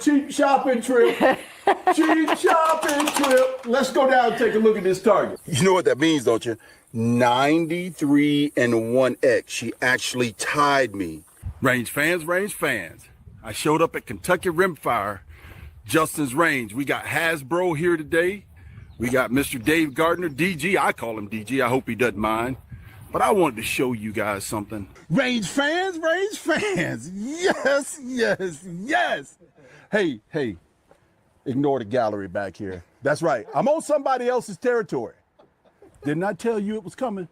cheap shopping trip. Cheap shopping trip. Let's go down and take a look at this target. You know what that means, don't you? 93 and 1X. She actually tied me. Range fans. I showed up at Kentucky Rimfire, Justin's Range. We got Hasbro here today. We got Mr. Dave Gardner, DG. I call him DG. I hope he doesn't mind. But I wanted to show you guys something. Range fans. Yes. Hey. Ignore the gallery back here. That's right. I'm on somebody else's territory. Didn't I tell you it was coming?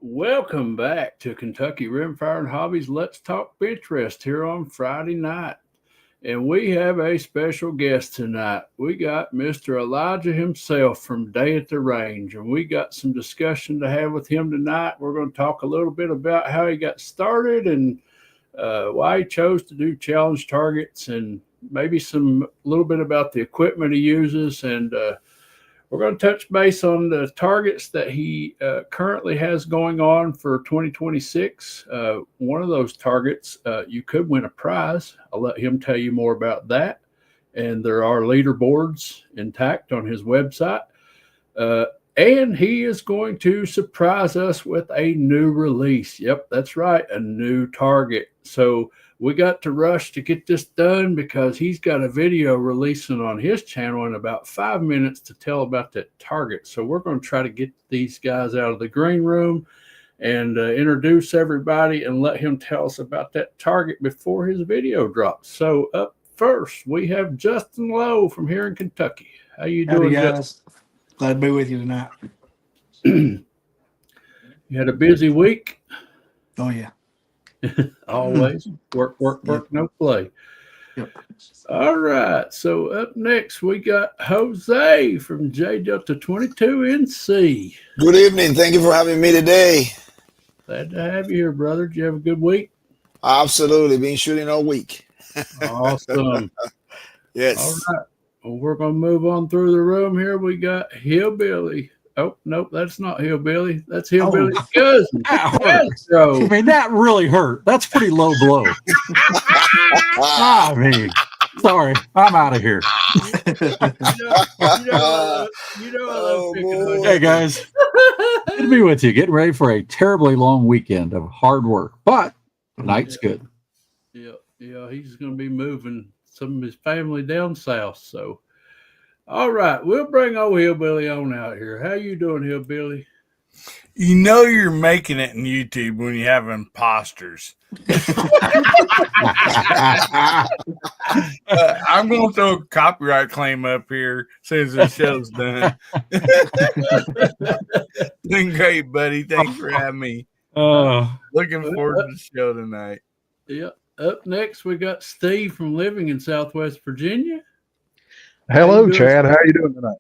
Welcome back to Kentucky Rimfire and Hobbies. Let's talk benchrest here on Friday night. And we have a special guest tonight. We got Mr. Elijah himself from Day at the Range. And we got some discussion to have with him tonight. We're going to talk a little bit about how he got started and why he chose to do challenge targets, and maybe a little bit about the equipment he uses. And we're going to touch base on the targets that he currently has going on for 2026. One of those targets, you could win a prize. I'll let him tell you more about that. And there are leaderboards intact on his website. And he is going to surprise us with a new release. Yep, that's right, a new target. So we got to rush to get this done because he's got a video releasing on his channel in about 5 minutes to tell about that target. So we're going to try to get these guys out of the green room and introduce everybody and let him tell us about that target before his video drops. So up first, we have Justin Lowe from here in Kentucky. How you doing, guys? Justin? Glad to be with you tonight. You had a busy week? Oh, yeah. Always work, Yep. no play. Yep. All right. So up next, we got Jose from J Delta 22NC. Good evening. Thank you for having me today. Glad to have you here, brother. Did you have a good week? Absolutely. Been shooting all week. Awesome. Yes. All right. Well, we're going to move on through the room here. We got Hillbilly. Oh, nope, that's not Hillbilly. That's Hillbilly's cousin. I mean, that really hurt. That's pretty low blow. I mean, sorry, I'm out of here. Hey, guys. Good to be with you. Getting ready for a terribly long weekend of hard work, but tonight's good. Yeah, he's going to be moving some of his family down south, so. All right, we'll bring old Hillbilly on out here. How you doing, Hillbilly? You know you're making it in YouTube when you have imposters. I'm going to throw a copyright claim up here as soon as the show's done. Doing great, buddy. Thanks for having me. Looking forward to the show tonight. Yeah. Up next, we got Steve from living in Southwest Virginia. Hello, Chad. How are you doing tonight?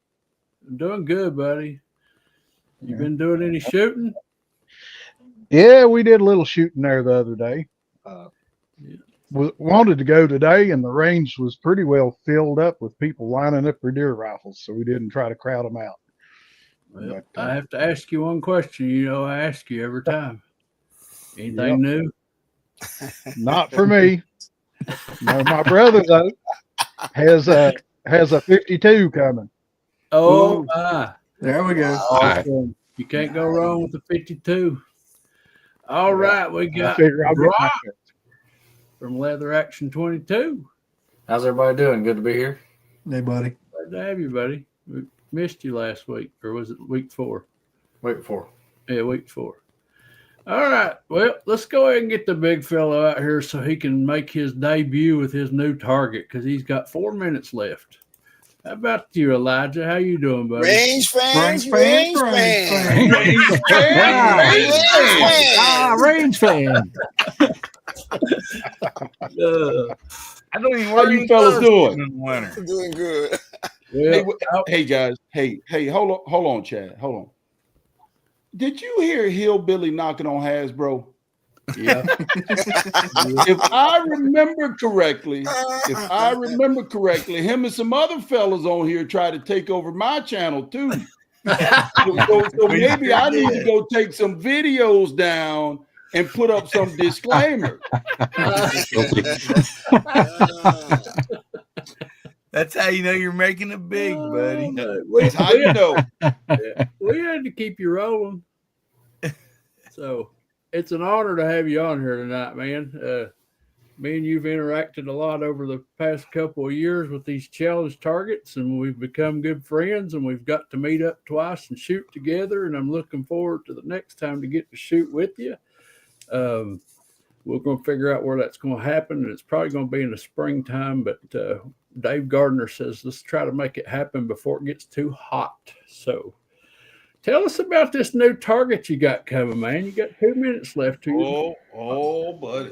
I'm doing good, buddy. You been doing any shooting? Yeah, we did a little shooting there the other day. We wanted to go today, and the range was pretty well filled up with people lining up for deer rifles, so we didn't try to crowd them out. Well, I have to ask you one question. You know, I ask you every time. Anything new? Not for me. No, my brother though has a 52 coming. Oh, Ooh. my. There we go. Awesome. You can't go wrong with the 52. All right, we I got figure I'll get my Brock share. from Leather Action 22. How's everybody doing? Good to be here. Hey, buddy. Glad to have you, buddy. We missed you last week, or was it week 4? Wait for. Yeah, week 4. All right. Well, let's go ahead and get the big fellow out here so he can make his debut with his new target because he's got 4 minutes left. How about you, Elijah? How you doing, buddy? Range fans, Range range fans, fans. Range fan. I don't even How wear you any fellas clothes doing? in the winter. Doing good. Well, Hey guys. Hey, hold on, Chad. Hold on. Did you hear Hillbilly knocking on Hasbro? yeah. If I remember correctly, him and some other fellas on here tried to take over my channel too. So maybe I need to go take some videos down and put up some disclaimers. That's how you know you're making it big, buddy. That's how you know. We had to keep you rolling. So it's an honor to have you on here tonight, man. Me and you've interacted a lot over the past couple of years with these challenge targets, and we've become good friends, and we've got to meet up twice and shoot together, and I'm looking forward to the next time to get to shoot with you. We're going to figure out where that's going to happen, and it's probably going to be in the springtime, but Dave Gardner says let's try to make it happen before it gets too hot. So tell us about this new target you got coming, man. You got 2 minutes left to you. Oh, buddy.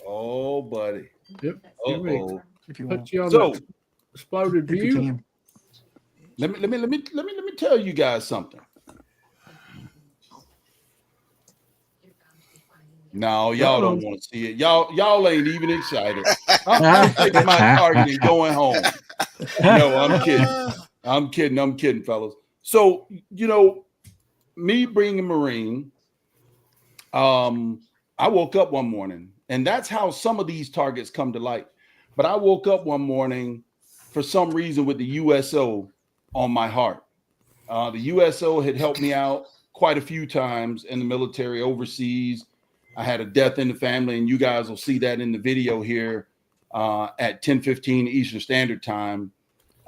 Oh, buddy. Yep. Uh-oh. If you Put want. you on So the exploded If you view. can. let me tell you guys something. No, y'all don't want to see it. Y'all ain't even excited. I'm taking my target and going home. No, I'm kidding, fellas. So, me being a Marine, I woke up one morning, and that's how some of these targets come to light. But I woke up one morning for some reason with the USO on my heart. The USO had helped me out quite a few times in the military overseas. I had a death in the family, and you guys will see that in the video here at 10:15 Eastern Standard Time.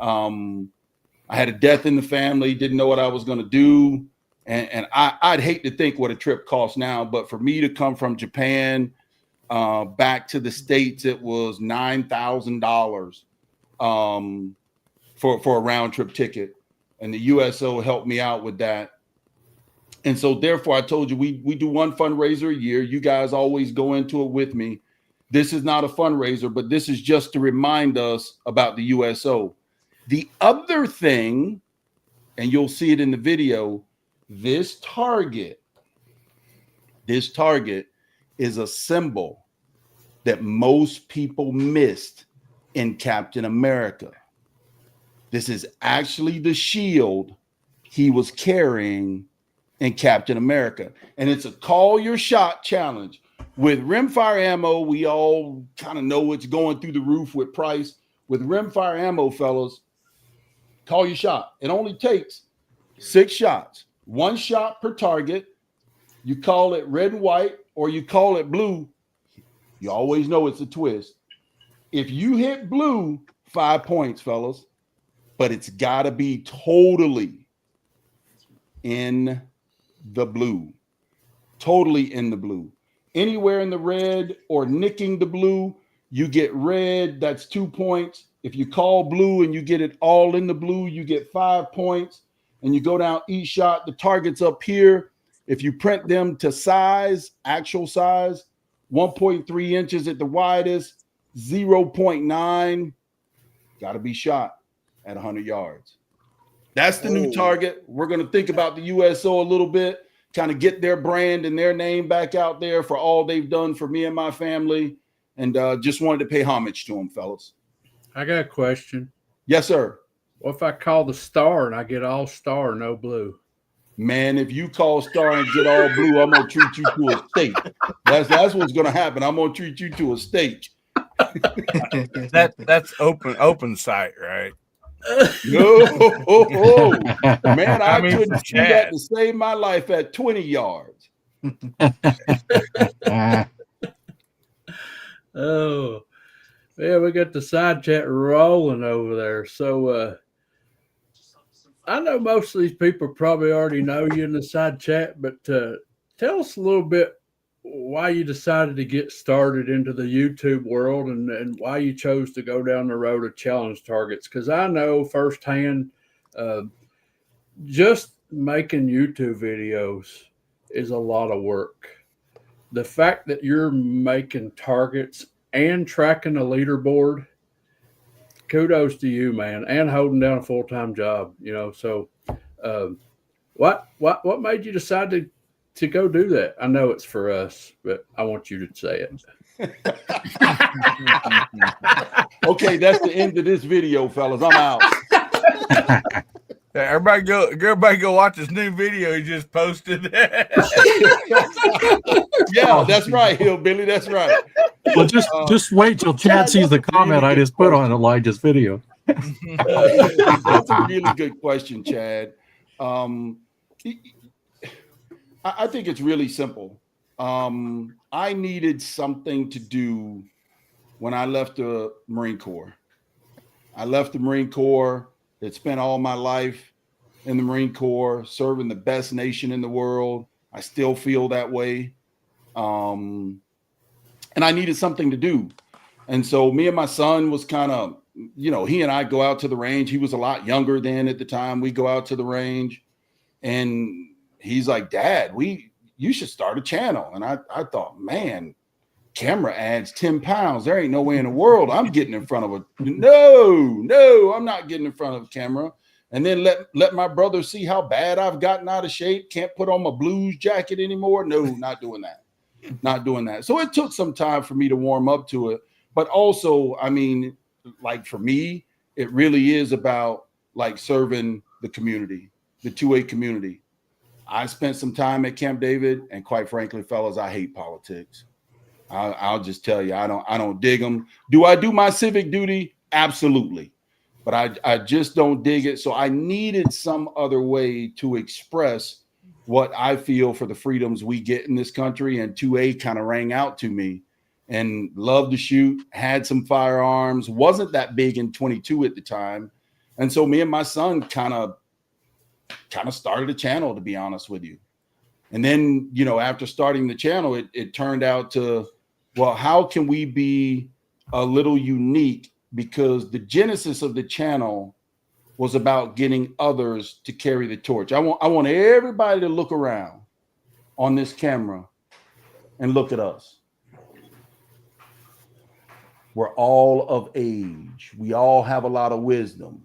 I had a death in the family, didn't know what I was going to do. And I'd hate to think what a trip costs now, but for me to come from Japan back to the States, it was $9,000 for a round trip ticket. And the USO helped me out with that. And so therefore I told you, we do one fundraiser a year. You guys always go into it with me. This is not a fundraiser, but this is just to remind us about the USO. The other thing, and you'll see it in the video, this target is a symbol that most people missed in Captain America. This is actually the shield he was carrying in Captain America. And it's a call your shot challenge. With rimfire ammo, we all kind of know it's going through the roof with price. With rimfire ammo, fellas, call your shot. It only takes 6 shots. 1 shot per target. You call it red and white or you call it blue. You always know it's a twist. If you hit blue, 5 points, fellas. But it's got to be totally in the blue. Totally in the blue. Anywhere in the red or nicking the blue, you get red, that's 2 points. If you call blue and you get it all in the blue, you get 5 points. And you go down each shot, the target's up here. If you print them to size, actual size, 1.3 inches at the widest, 0.9, got to be shot at 100 yards. That's the new target. We're going to think about the USO a little bit, kind of get their brand and their name back out there for all they've done for me and my family. And just wanted to pay homage to them, fellas. I got a question. Yes, sir. What if I call the star and I get all star, no blue? Man, if you call star and get all blue, I'm going to treat you to a steak. That's what's going to happen. I'm going to treat you to a steak. That's open sight, right? No, man, I mean, couldn't see that Chad. to save my life at 20 yards. Oh, yeah, we got the side chat rolling over there. So I know most of these people probably already know you in the side chat, but tell us a little bit why you decided to get started into the YouTube world and why you chose to go down the road of challenge targets. Because I know firsthand, just making YouTube videos is a lot of work. The fact that you're making targets and tracking a leaderboard, kudos to you, man, and holding down a full-time job, So what made you decide to go do that? I know it's for us, but I want you to say it. Okay, that's the end of this video, fellas. I'm out. Yeah, everybody go watch this new video he just posted. Yeah, that's right, Hillbilly. That's right. Well, just wait till Chad sees the comment I just put on Elijah's video. That's a really good question, Chad. I think it's really simple. I needed something to do when I left the Marine Corps. I left the Marine Corps. Had spent all my life in the Marine Corps, serving the best nation in the world. I still feel that way. And I needed something to do. And so me and my son was kind of, he and I go out to the range. He was a lot younger then at the time. We go out to the range and he's like, Dad, you should start a channel. And I thought, man, camera adds 10 pounds. There ain't no way in the world I'm getting in front of no, I'm not getting in front of a camera. And then let my brother see how bad I've gotten out of shape. Can't put on my blues jacket anymore. No, not doing that. Not doing that. So it took some time for me to warm up to it. But also, I mean, like for me, it really is about like serving the community, the 2A community. I spent some time at Camp David, and quite frankly, fellas, I hate politics. I'll just tell you, I don't dig them. Do I do my civic duty? Absolutely. But I just don't dig it. So I needed some other way to express what I feel for the freedoms we get in this country. And 2A kind of rang out to me, and loved to shoot, had some firearms, wasn't that big in 22 at the time. And so me and my son kind of started a channel, to be honest with you. And then, after starting the channel, it turned out to, well, how can we be a little unique? Because the genesis of the channel was about getting others to carry the torch. I want everybody to look around on this camera and look at us. We're all of age. We all have a lot of wisdom,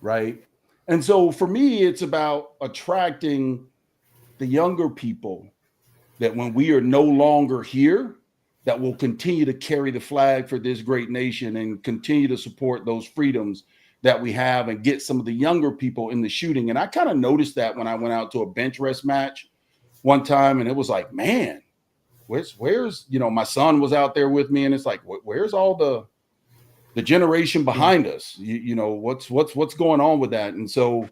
right? And so for me, it's about attracting the younger people that when we are no longer here, that will continue to carry the flag for this great nation and continue to support those freedoms that we have and get some of the younger people in the shooting. And I kind of noticed that when I went out to a bench rest match one time, and it was like, man, where's my son was out there with me, and it's like, where's all the generation behind us? What's going on with that? And so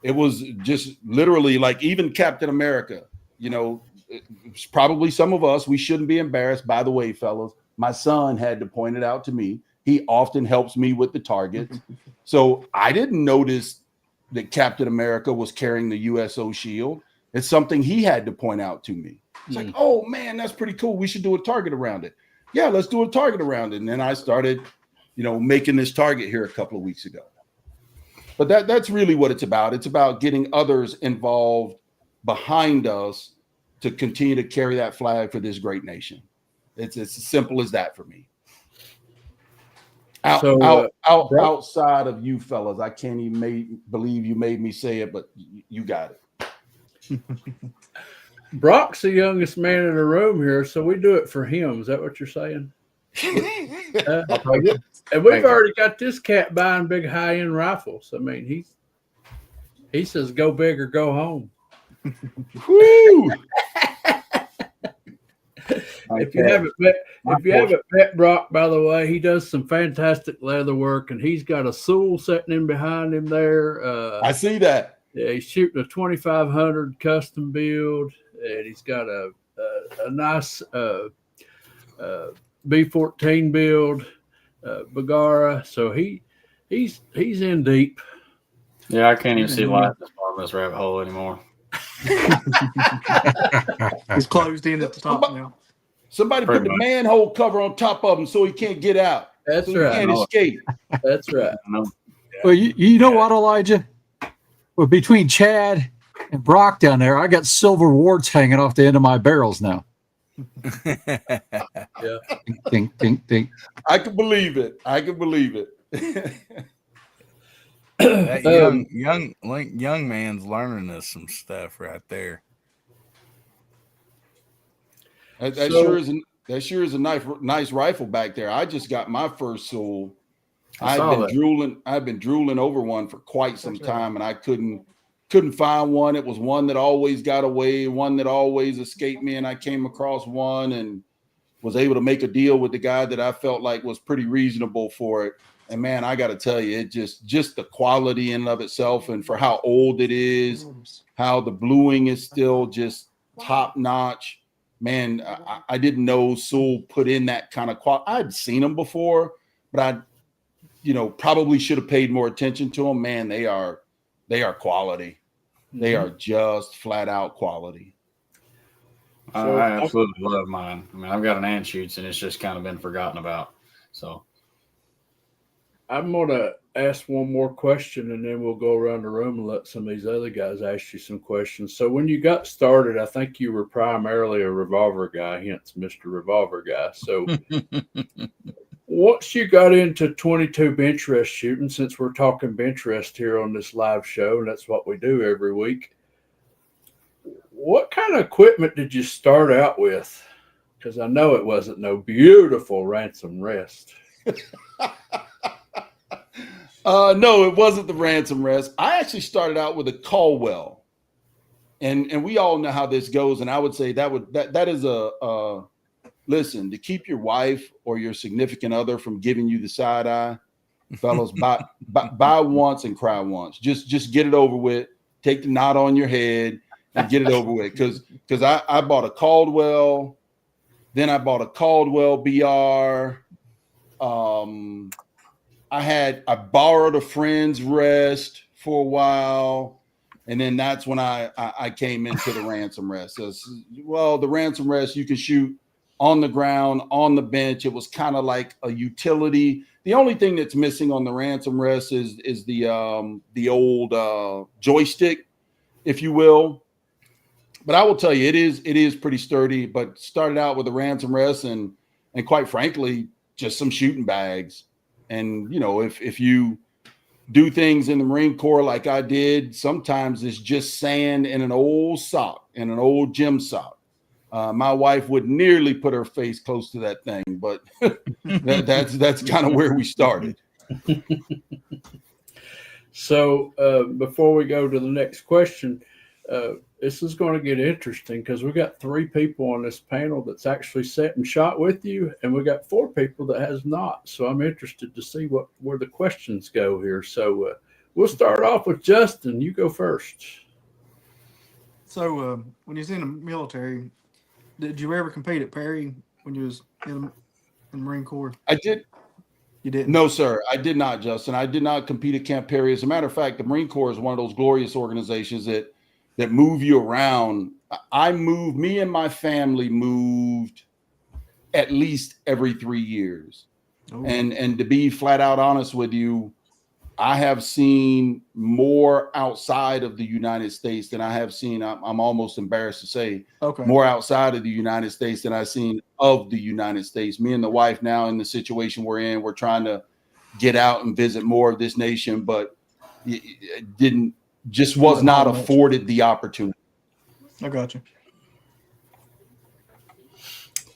it was just literally like, even Captain America, it's probably some of us, we shouldn't be embarrassed. By the way, fellas, my son had to point it out to me. He often helps me with the targets. So I didn't notice that Captain America was carrying the USO shield. It's something he had to point out to me. It's like, oh man, that's pretty cool. We should do a target around it. Yeah, let's do a target around it. And then I started, making this target here a couple of weeks ago. But that's really what it's about. It's about getting others involved behind us to continue to carry that flag for this great nation. It's as simple as that for me. Outside of you fellas, I can't even believe you made me say it, but you got it. Brock's the youngest man in the room here, so we do it for him. Is that what you're saying? And we've already got this cat buying big high-end rifles. I mean, he says go big or go home. Woo! If you haven't met Brock, by the way, he does some fantastic leather work, and he's got a Sewell sitting in behind him there. I see that. Yeah, he's shooting a 2500 custom build, and he's got a nice B14 build, Bagara. So he's in deep. Yeah, I can't even see light this far in this rabbit hole anymore. He's closed in at the top now. Somebody put the manhole cover on top of him so he can't get out. That's so right. He can't escape. That's right. Well, you know what, Elijah? Well, between Chad and Brock down there, I got silver warts hanging off the end of my barrels now. Yeah. Ding, ding, ding. I can believe it. That young man's learning us some stuff right there. That sure is a nice rifle back there. I just got my first Sewell. I've been drooling over one for quite some time, and I couldn't find one. It was one that always got away, one that always escaped me, and I came across one and was able to make a deal with the guy that I felt like was pretty reasonable for it. And man, I got to tell you, it just the quality in and of itself, and for how old it is, how the bluing is still just top notch. Man, I didn't know Sewell put in that kind of quality. I'd seen them before, but I probably should have paid more attention to them. Man, they are quality. They are just flat out quality. I absolutely love mine. I mean, I've got an Anschutz, and it's just kind of been forgotten about. So I'm going to ask one more question, and then we'll go around the room and let some of these other guys ask you some questions. So when you got started, I think you were primarily a revolver guy, hence Mr. Revolver Guy. So once you got into 22 bench rest shooting, since we're talking bench rest here on this live show, and that's what we do every week, what kind of equipment did you start out with? Because I know it wasn't no beautiful ransom rest. No, it wasn't the ransom rest. I actually started out with a Caldwell, and we all know how this goes. And I would say that is a listen, to keep your wife or your significant other from giving you the side eye, fellas, buy once and cry once. Just get it over with. Take the knot on your head and get it over with. Because I bought a Caldwell, then I bought a Caldwell BR. I borrowed a friend's rest for a while, and then that's when I came into the ransom rest. Well, the ransom rest you can shoot on the ground, on the bench. It was kind of like a utility. The only thing that's missing on the ransom rest is the old joystick, if you will. But I will tell you, it is pretty sturdy. But started out with a ransom rest and quite frankly, just some shooting bags. And, if you do things in the Marine Corps like I did, sometimes it's just sand in an old sock, in an old gym sock. My wife would nearly put her face close to that thing, but that's kind of where we started. So before we go to the next question, this is going to get interesting because we got 3 people on this panel that's actually sat and shot with you, and we got 4 people that has not. So I'm interested to see where the questions go here. So we'll start off with Justin. You go first. So when you was in the military, did you ever compete at Perry when you was in the Marine Corps? I did. You didn't? No, sir. I did not, Justin. I did not compete at Camp Perry. As a matter of fact, the Marine Corps is one of those glorious organizations that move you around. Me and my family moved at least every 3 years. Oh. And to be flat out honest with you, I have seen more outside of the United States than I have seen. I'm almost embarrassed to say more outside of the United States than I've seen of the United States. Me and the wife now in the situation we're in, we're trying to get out and visit more of this nation, but it was not afforded the opportunity. I got you.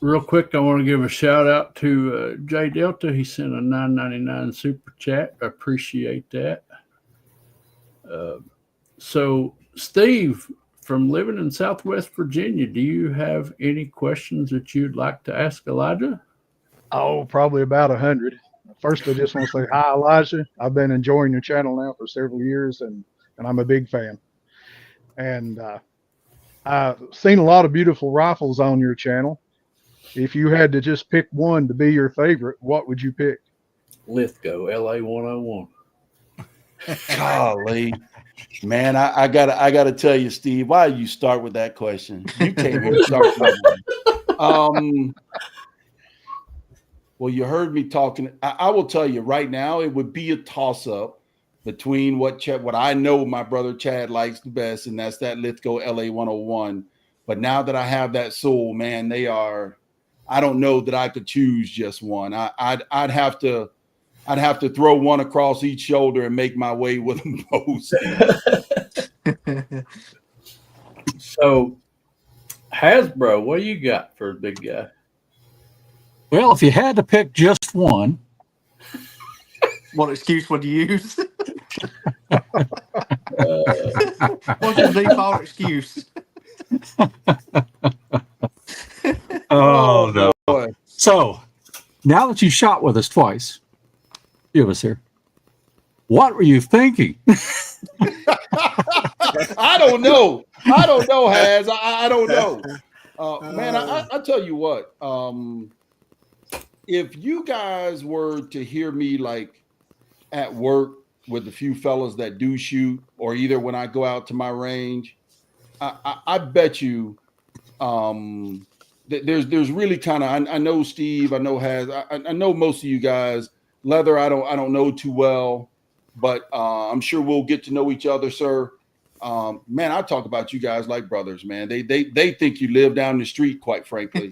Real quick, I want to give a shout out to Jay Delta. He sent a $9.99 super chat. I appreciate that. So, Steve, from living in Southwest Virginia, do you have any questions that you'd like to ask Elijah? Oh, probably about 100. First, I just want to say hi, Elijah. I've been enjoying your channel now for several years, and I'm a big fan. And I've seen a lot of beautiful rifles on your channel. If you had to just pick one to be your favorite, what would you pick? Lithgow, LA 101. Golly, man, I gotta tell you, Steve, why you start with that question? You came here to start with that. Well, you heard me talking. I will tell you right now, it would be a toss-up between what I know my brother Chad likes the best, and that's that Lithgow LA 101. But now that I have that soul, man, they are. I don't know that I could choose just one. I'd have to throw one across each shoulder and make my way with them both. So, Hasbro, what do you got for a big guy? Well, if you had to pick just one, What excuse would you use? What's your default excuse? oh no. Boy. So now that you shot with us twice, few of us here, what were you thinking? I don't know. Has. I don't know. Man, I tell you what. If you guys were to hear me like at work with a few fellas that do shoot, or either when I go out to my range, I bet you there's really kind of I know Steve, I know Has, I know most of you guys. Leather, I don't know too well, but I'm sure we'll get to know each other, sir. Man, I talk about you guys like brothers, man. They think you live down the street, quite frankly.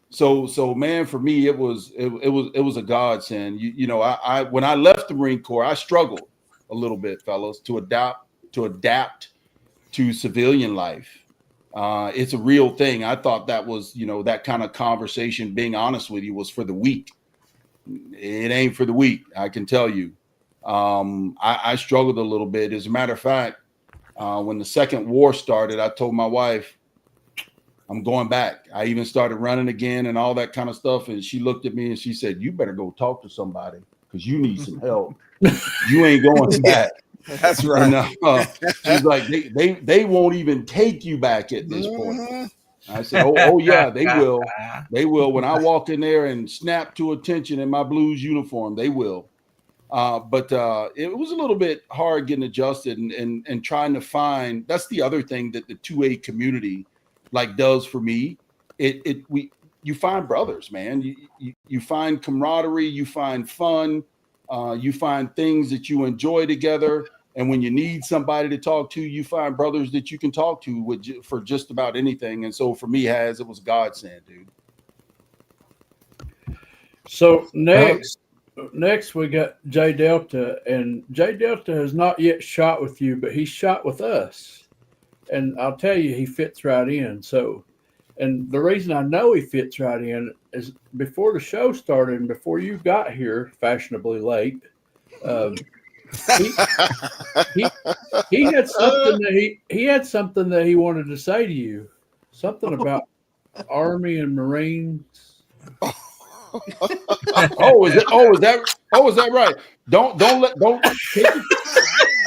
So man, for me, it was a godsend. You know, I when I left the Marine Corps, I struggled a little bit, fellas, to adapt to civilian life. It's a real thing. I thought that was, you know, that kind of conversation, being honest with you, was for the weak. It ain't for the weak, I can tell you. I struggled a little bit. As a matter of fact, when the second war started, I told my wife, I'm going back. I even started running again and all that kind of stuff. And she looked at me and she said, you better go talk to somebody because you need some help. You ain't going back. That's right. And, she's like, they won't even take you back at this point. I said, oh yeah, they will. They will. When I walk in there and snap to attention in my Blues uniform, they will. But it was a little bit hard getting adjusted and trying to find. That's the other thing that the 2A community like does for me. You find brothers, man. You find camaraderie, you find fun, you find things that you enjoy together. And when you need somebody to talk to, you find brothers that you can talk to for just about anything. And so for me, it was godsend, dude. So next we got J Delta, and J Delta has not yet shot with you, but he shot with us. And I'll tell you, he fits right in. So, and the reason I know he fits right in is before the show started and before you got here, fashionably late, he had something that he wanted to say to you, something about Army and Marines. Is that right? Don't take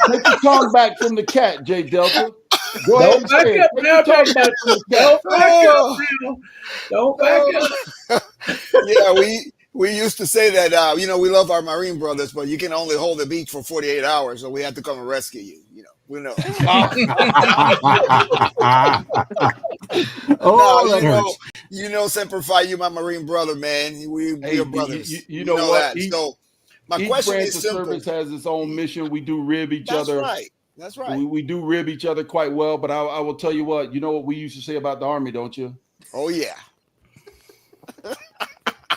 your tongue back from the cat, J Delta. Go ahead and say it. Don't back up. Yeah, we used to say that we love our Marine brothers, but you can only hold the beach for 48 hours, so we had to come and rescue you. You know, we know. Semper Fi, you my Marine brother, man. We are brothers. You know what? That. So my each question branch is of simple. service has its own mission. We do rib each other. That's right. We do rib each other quite well. But I will tell you what. You know what we used to say about the Army, don't you? Oh yeah.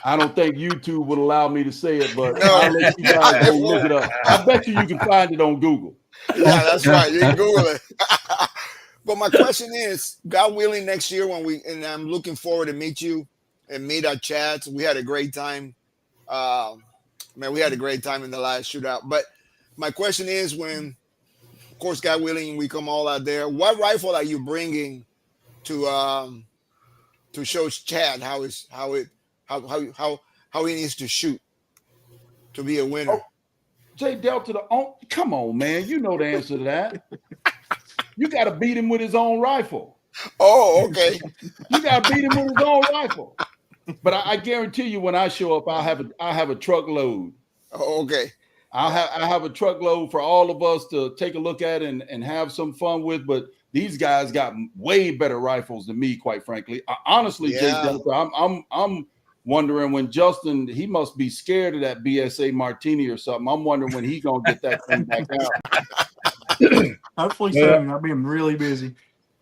I don't think YouTube would allow me to say it, but I'll let you guys go look it up. I bet you can find it on Google. Yeah, that's right. You can Google it. But my question is, God willing, next year and I'm looking forward to meet you and meet our chats. We had a great time. We had a great time in the last shootout. But my question is, when course, God willing, we come all out there. What rifle are you bringing to show Chad how he needs to shoot to be a winner? Oh, J Delta, come on, man. You know the answer to that. You got to beat him with his own rifle. Oh, okay. You got to beat him with his own rifle. But I guarantee you, when I show up, I'll have a truckload. Oh, okay. I have a truckload for all of us to take a look at and have some fun with. But these guys got way better rifles than me, quite frankly. Honestly, Yeah. Jay Delta, I'm wondering when Justin, he must be scared of that BSA Martini or something. I'm wondering when he gonna get that thing back out. Hopefully soon. I'll be really busy.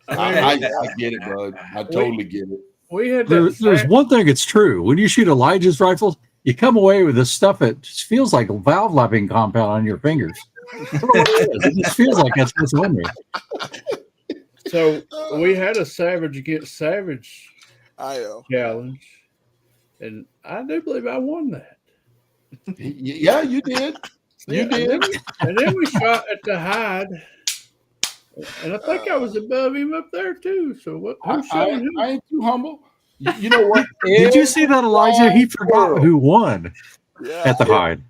I get it, bud. I totally get it. We had There's one thing that's true. When you shoot Elijah's rifle, you come away with this stuff that just feels like a valve lapping compound on your fingers. I don't know what it is. It just feels like that's what's in there. So we had a Savage against Savage challenge, and I do believe I won that. Yeah, you did. You did. And then we shot at the hide, and I think I was above him up there too. So what? Who's showing him? I ain't too humble. You know what? Did you see that, Elijah? He forgot who won at the hide.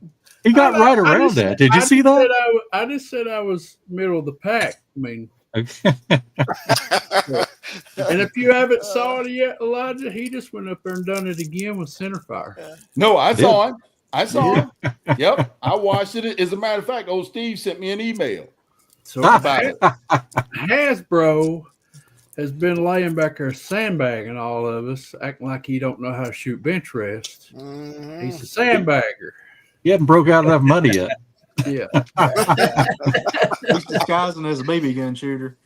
He got right around that. Did you see that? I just said I was middle of the pack. I mean, and if you haven't saw it yet, Elijah, he just went up there and done it again with centerfire. No, I saw him. I saw him. Yep, I watched it. As a matter of fact, old Steve sent me an email. So about it. Hasbro has been laying back there sandbagging all of us, acting like he don't know how to shoot bench rest. Mm-hmm. He's a sandbagger. He hadn't broke out enough money yet. Yeah. He's disguising as a BB gun shooter.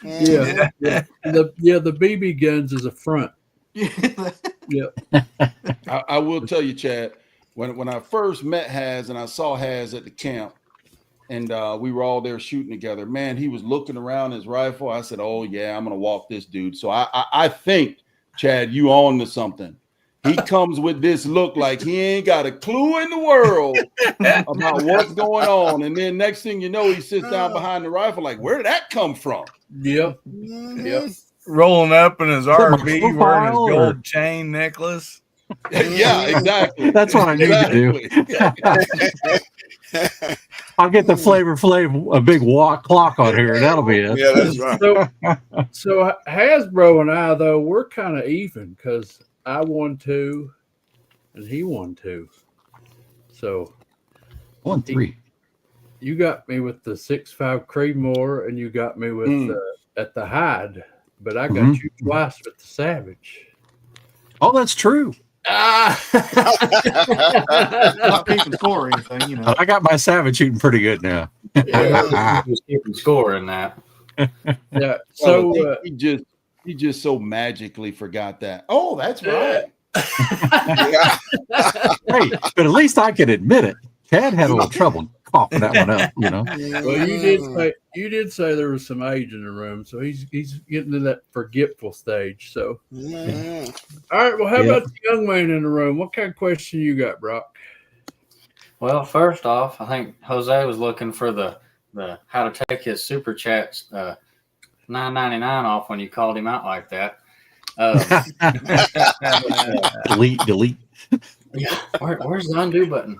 Yeah. The BB guns is a front. Yeah. I will tell you, Chad, when I first met Haz and I saw Haz at the camp, and we were all there shooting together, man, he was looking around his rifle. I said, oh, yeah, I'm going to walk this dude. So I think, Chad, you on to something. He comes with this look like he ain't got a clue in the world about what's going on. And then next thing you know, he sits down behind the rifle like, where did that come from? Yep. Mm-hmm. Rolling up in his RV, wearing his profile, gold chain necklace. Yeah, exactly. That's what I need to do. I'll get the Flavor a big clock on here. That'll be it. Yeah, that's right. So Hasbro and I, though, we're kind of even because I won 2 and he won 2. So 1-3. You got me with the 6.5 Creedmoor and you got me with at the hide, but I got you twice with the Savage. Oh, that's true. Not keeping score or anything, you know. I got my Savage shooting pretty good now. Just keeping score in that. Yeah. So he just so magically forgot that. Oh, that's right. Hey, but at least I can admit it. Chad had a little trouble coughing that one up, you know. well, you did say there was some age in the room, so he's getting to that forgetful stage. So, all right. Well, how about the young man in the room? What kind of question you got, Brock? Well, first off, I think Jose was looking for the how to take his super chats $9.99 off when you called him out like that. Delete. Yeah, where's the undo button?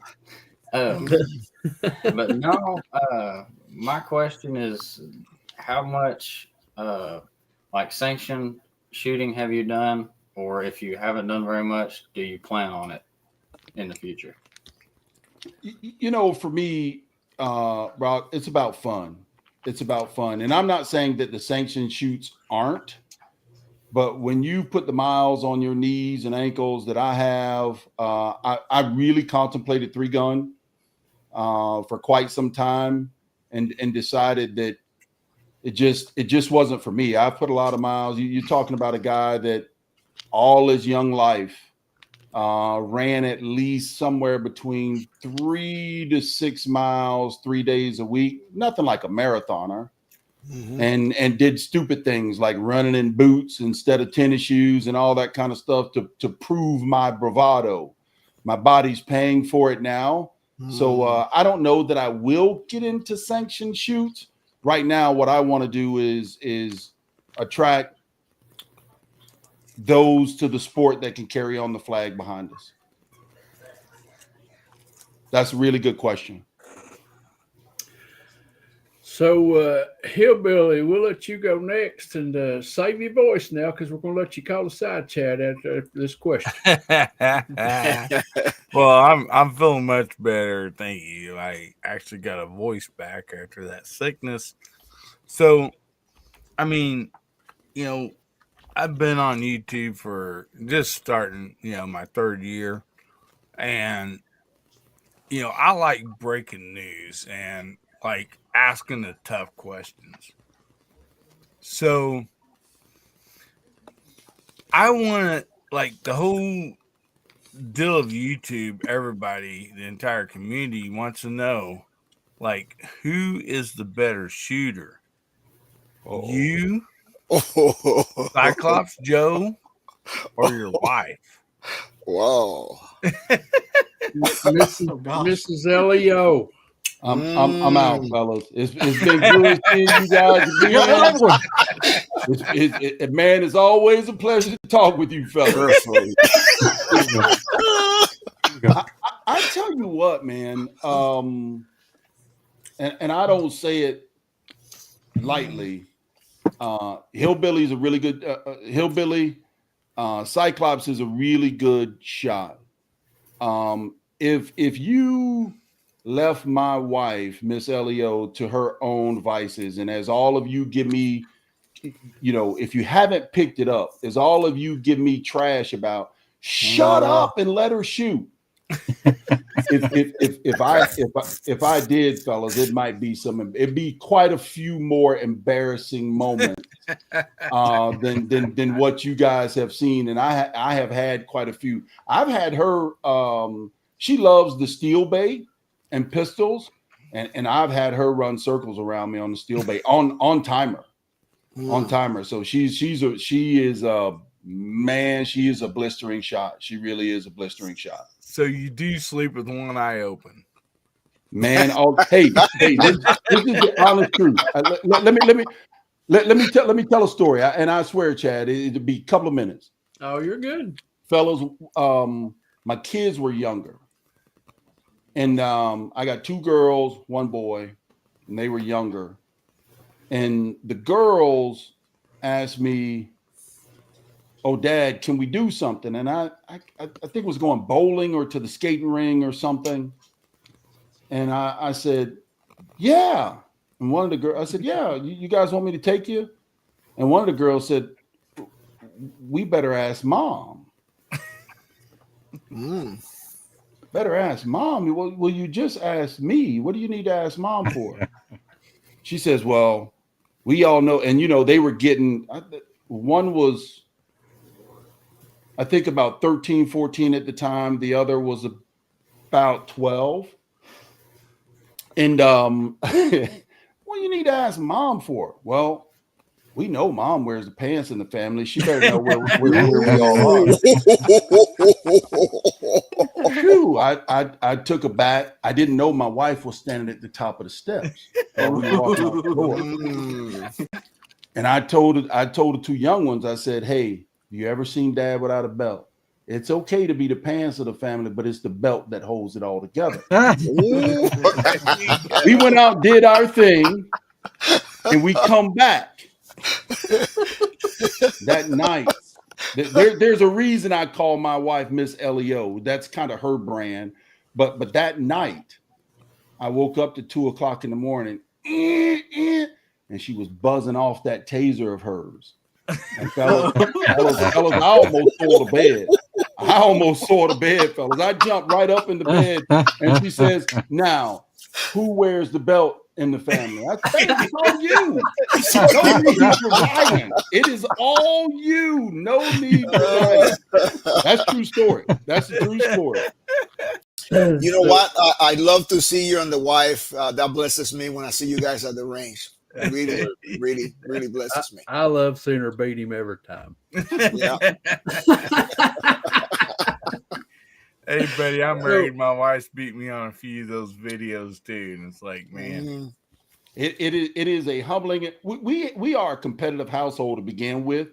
But no, my question is, how much like sanction shooting have you done, or if you haven't done very much, do you plan on it in the future? You know, for me, Brock, it's about fun. It's about fun. And I'm not saying that the sanction shoots aren't, but when you put the miles on your knees and ankles that I have, I really contemplated 3-gun for quite some time and decided that it just wasn't for me. I put a lot of miles. You're talking about a guy that all his young life ran at least somewhere between 3 to 6 miles, 3 days a week. Nothing like a marathoner. And did stupid things like running in boots instead of tennis shoes and all that kind of stuff to prove my bravado. My body's paying for it now. So I don't know that I will get into sanctioned shoots, right now, what I want to do is attract those to the sport that can carry on the flag behind us. That's a really good question. So, Hillbilly, we'll let you go next and save your voice now because we're going to let you call the side chat after this question. Well, I'm feeling much better. Thank you. I actually got a voice back after that sickness. So, I mean, I've been on YouTube for just starting, my third year. And, I like breaking news and like asking the tough questions. So I want to, like, the whole deal of YouTube, everybody, the entire community wants to know, like, who is the better shooter? You, Cyclops Joe, or your wife? Whoa. Mrs. Leo. I'm out, fellas. It's been good seeing you guys again. Man, it's always a pleasure to talk with you, fellas. I tell you what, man, and I don't say it lightly. Hillbilly's a really good Hillbilly. Cyclops is a really good shot. If you left my wife, Miss Leo, to her own vices, and as all of you give me, if you haven't picked it up, as all of you give me trash about, shut up and let her shoot. If I did, fellas, it'd be quite a few more embarrassing moments than what you guys have seen, and I have had quite a few. I've had her. She loves the steel bay and pistols, and I've had her run circles around me on the steel bay on timer. On timer. So she is a blistering shot. She really is a blistering shot. So you do sleep with one eye open, man. Hey, this is the honest truth. Let me tell a story, and I swear, Chad, it'll be a couple of minutes. Oh, you're good, fellas. My kids were younger, and I got 2 girls, 1 boy, and they were younger. And the girls asked me, "Oh, Dad, can we do something?" And I think it was going bowling or to the skating ring or something. And I said, "Yeah." And one of the girls, I said, "Yeah, you guys want me to take you?" And one of the girls said, "We better ask Mom." Better ask Mom. Well, you just asked me. What do you need to ask Mom for? She says, "Well, we all know." And, they were getting, one was, I think, about 13, 14 at the time. The other was about 12. And what do you need to ask Mom for? Well, we know Mom wears the pants in the family. She better know where we all are. Phew, I took a bat. I didn't know my wife was standing at the top of the steps. We walked out the door. And I told the 2 young ones, I said, "Hey, you ever seen Dad without a belt? It's okay to be the pants of the family, but it's the belt that holds it all together." We went out, did our thing, and we come back that night. There's a reason I call my wife Miss Leo. That's kind of her brand. But that night, I woke up to 2:00 in the morning, and she was buzzing off that taser of hers. And fellas, I almost saw the bed. Fellas. I jumped right up in the bed, and she says, "Now, who wears the belt in the family?" I said, "It's all you. No need for violence. It is all you. No need for violence." That's true story. That's a true story. You know what? I love to see you and the wife. That blesses me when I see you guys at the range. It really, really, really blesses me. I love seeing her beat him every time. Yeah. Hey, buddy, I'm married. My wife's beat me on a few of those videos too, and it's like, man. It is a humbling. We are a competitive household to begin with,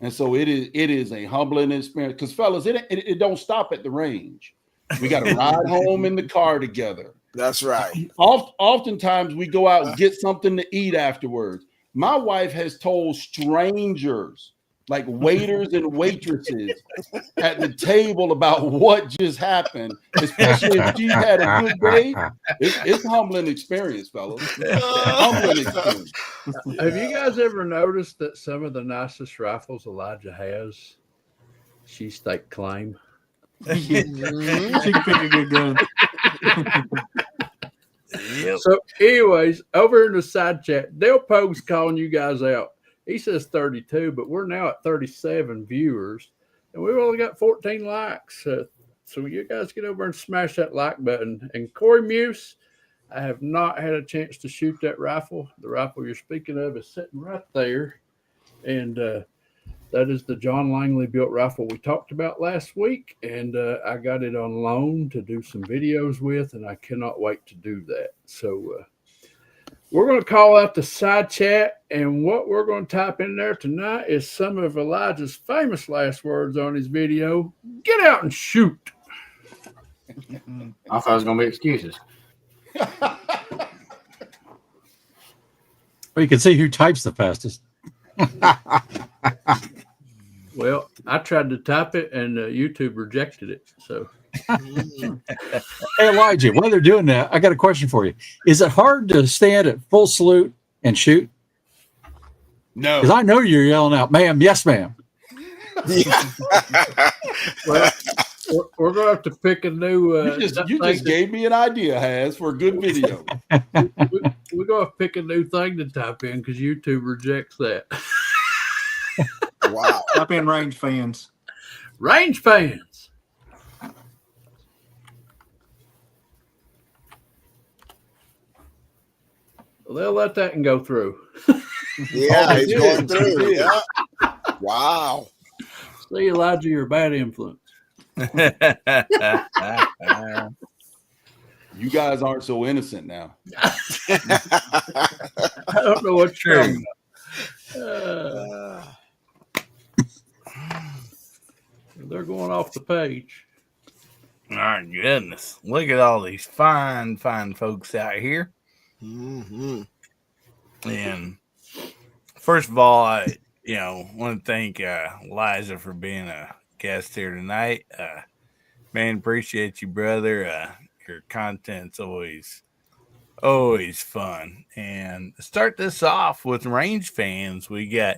and so it is a humbling experience. Because fellas, it don't stop at the range. We got to ride home in the car together. That's right. Oftentimes we go out and get something to eat afterwards. My wife has told strangers, like waiters and waitresses at the table, about what just happened, especially if she's had a good day. It's a humbling experience, fellas. Humbling experience. Have you guys ever noticed that some of the nicest rifles Elijah has, she stake claim? She can pick a good gun. Yep. So, anyways, over in the side chat, Dale Pogue's calling you guys out. He says 32, but we're now at 37 viewers, and we've only got 14 likes. So you guys get over and smash that like button. And Corey Muse, I have not had a chance to shoot that rifle. The rifle you're speaking of is sitting right there, and that is the John Langley built rifle we talked about last week, and I got it on loan to do some videos with, and I cannot wait to do that. So we're going to call out the side chat, and what we're going to type in there tonight is some of Elijah's famous last words on his video. Get out and shoot. I thought it was going to be excuses. Well, you can see who types the fastest. Well, I tried to type it, and YouTube rejected it. So, Hey, Elijah, while they're doing that, I got a question for you. Is it hard to stand at full salute and shoot? No. Because I know you're yelling out, ma'am, yes, ma'am. well, we're going to have to pick a new. You just gave me an idea, Has, for a good video. We're going to pick a new thing to type in because YouTube rejects that. Wow. Type in range fans. Range fans. Well, they'll let that one go through. Yeah, Oh, he's it going is. through. It is. Yeah. Wow. See, Elijah, you're a bad influence. You guys aren't so innocent now. I don't know what's true. They're going off the page. My goodness. Look at all these fine folks out here. Mm-hmm. And first of all, I want to thank Liza for being a guest here tonight. Man, appreciate you, brother. Your content's always fun. And to start this off with range fans, we got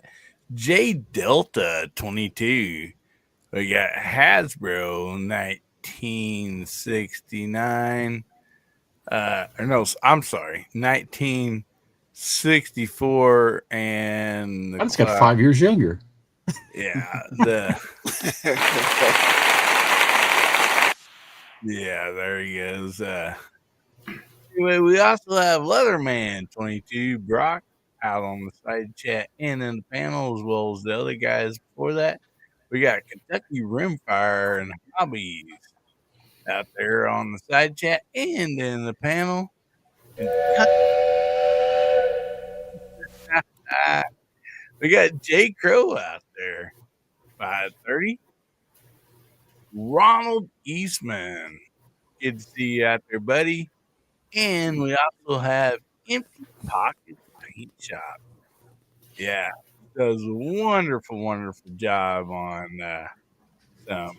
J Delta 22. We got Hasbro 1969. No, I'm sorry, 1964, and I just got 5 years younger. yeah, yeah, there he is. Anyway, we also have Leatherman 22 Brock out on the side chat and in the panel, as well as the other guys before that. We got Kentucky Rimfire and Hobbies out there on the side chat and in the panel. We got Jay Crow out there, 530. Ronald Eastman, good to see you out there, buddy. And we also have Empty Pocket Paint Shop. Yeah, does a wonderful job on some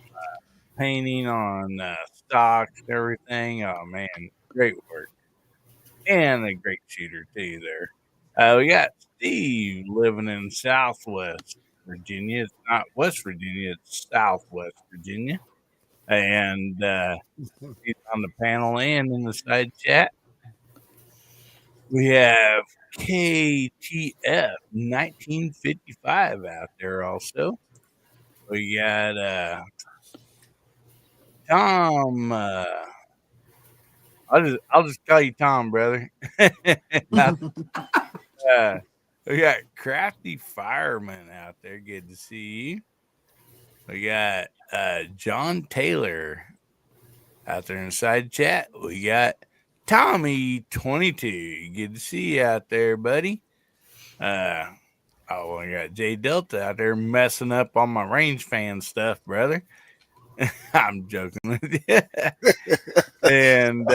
painting on stocks and everything. Oh man, great work. And a great shooter too there. We got Steve living in Southwest Virginia. It's not West Virginia, it's Southwest Virginia. And he's on the panel and in the side chat. We have KTF 1955 out there also. We got Tom. I'll just call you Tom, brother. We got Crafty Fireman out there. Good to see you. We got John Taylor out there in the side chat. We got Tommy 22. Good to see you out there, buddy. Oh, I got J Delta out there messing up on my range fan stuff, brother. I'm joking with you. And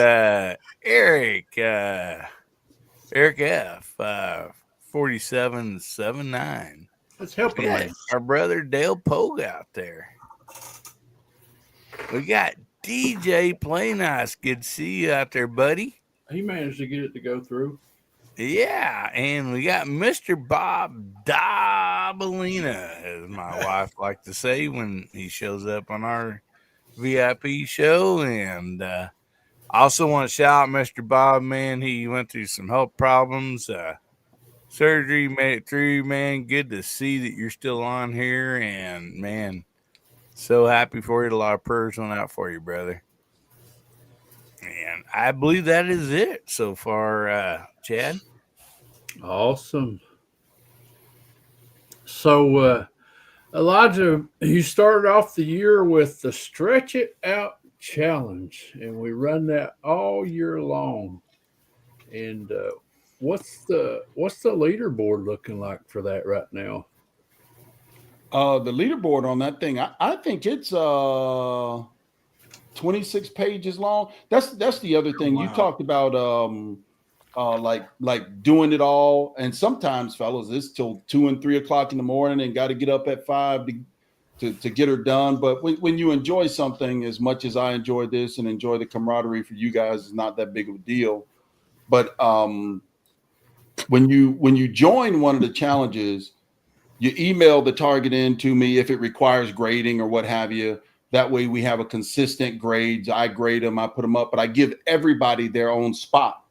Eric F 4779. That's helping Yeah, me. our brother Dale Pogue out there. We got DJ Play Nice. Good to see you out there, buddy. He managed to get it to go through. Yeah, and we got Mr. Bob Dabalina, as my wife like to say when he shows up on our VIP show. And I also want to shout out Mr. Bob, man. He went through some health problems. Surgery made it through, man. Good to see that you're still on here. And, man, so happy for you. A lot of prayers went out for you, brother. And I believe that is it so far, Chad. Awesome. So, Elijah, you started off the year with the Stretch It Out Challenge, and we run that all year long. And what's the leaderboard looking like for that right now? The leaderboard on that thing, I think it's 26 pages long. That's the other thing. Wow. You talked about like doing it all, and sometimes, fellas, it's till 2 and 3 o'clock in the morning and got to get up at 5 to get her done. But when you enjoy something as much as I enjoy this and enjoy the camaraderie for you guys, it's not that big of a deal. But when you join one of the challenges, you email the target in to me if it requires grading or what have you. That way we have a consistent grades. I grade them, I put them up, but I give everybody their own spot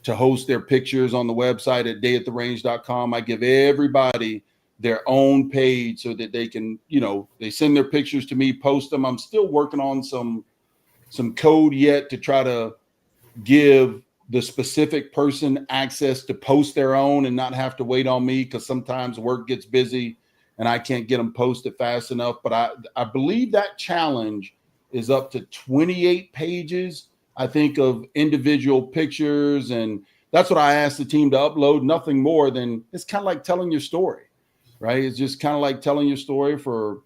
to host their pictures on the website at dayattherange.com. I give everybody their own page so that they can, they send their pictures to me, post them. I'm still working on some code yet to try to give the specific person access to post their own and not have to wait on me, because sometimes work gets busy and I can't get them posted fast enough. But I believe that challenge is up to 28 pages, I think, of individual pictures. And that's what I asked the team to upload. Nothing more than, it's kind of like telling your story, right? It's just kind of like telling your story for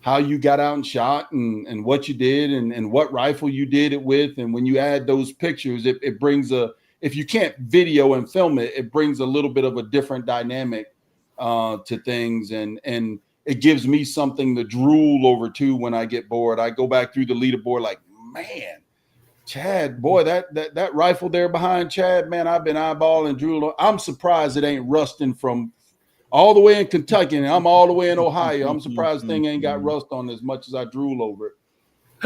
how you got out and shot and what you did and what rifle you did it with. And when you add those pictures, it brings if you can't video and film it, it brings a little bit of a different dynamic to things. And it gives me something to drool over too when I get bored. I go back through the leaderboard like, man, Chad, boy, that rifle there behind Chad, man, I've been eyeballing, drooling. I'm surprised it ain't rusting from all the way in Kentucky, and I'm all the way in Ohio. I'm surprised the thing ain't got rust on as much as I drool over it.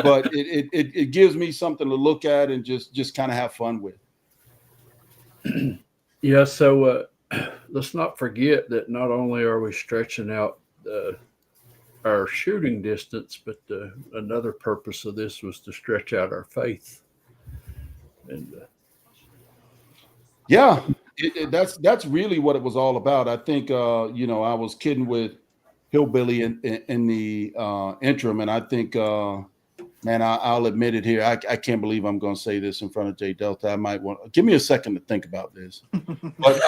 But it gives me something to look at and just kind of have fun with. Yeah, so let's not forget that not only are we stretching out our shooting distance, but another purpose of this was to stretch out our faith. And yeah, that's really what it was all about. I think I was kidding with Hillbilly in the interim, and I think man, I'll admit it here. I can't believe I'm going to say this in front of Jay Delta. I might want give me a second to think about this. But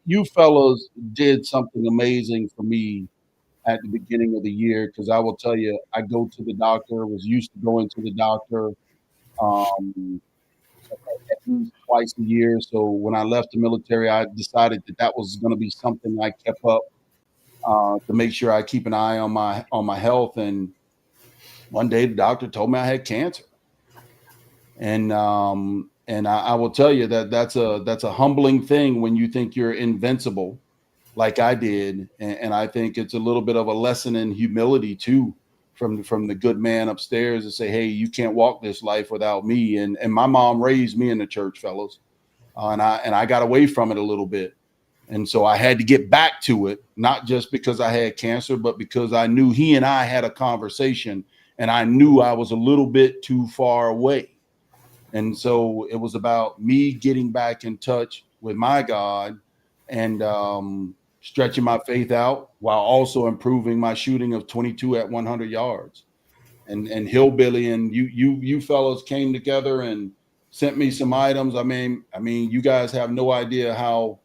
you fellows did something amazing for me at the beginning of the year, because I will tell you, I go to the doctor, was used to going to the doctor at least twice a year. So when I left the military, I decided that was going to be something I kept up to make sure I keep an eye on my health. And one day the doctor told me I had cancer. And I will tell you that's a humbling thing when you think you're invincible, like I did. And I think it's a little bit of a lesson in humility too, from the good man upstairs, to say, hey, you can't walk this life without me. And my mom raised me in the church, fellows. And I got away from it a little bit. And so I had to get back to it, not just because I had cancer, but because I knew he and I had a conversation, and I knew I was a little bit too far away. And so it was about me getting back in touch with my God and stretching my faith out while also improving my shooting of 22 at 100 yards. and Hillbilly, and you fellows came together and sent me some items. I mean, you guys have no idea how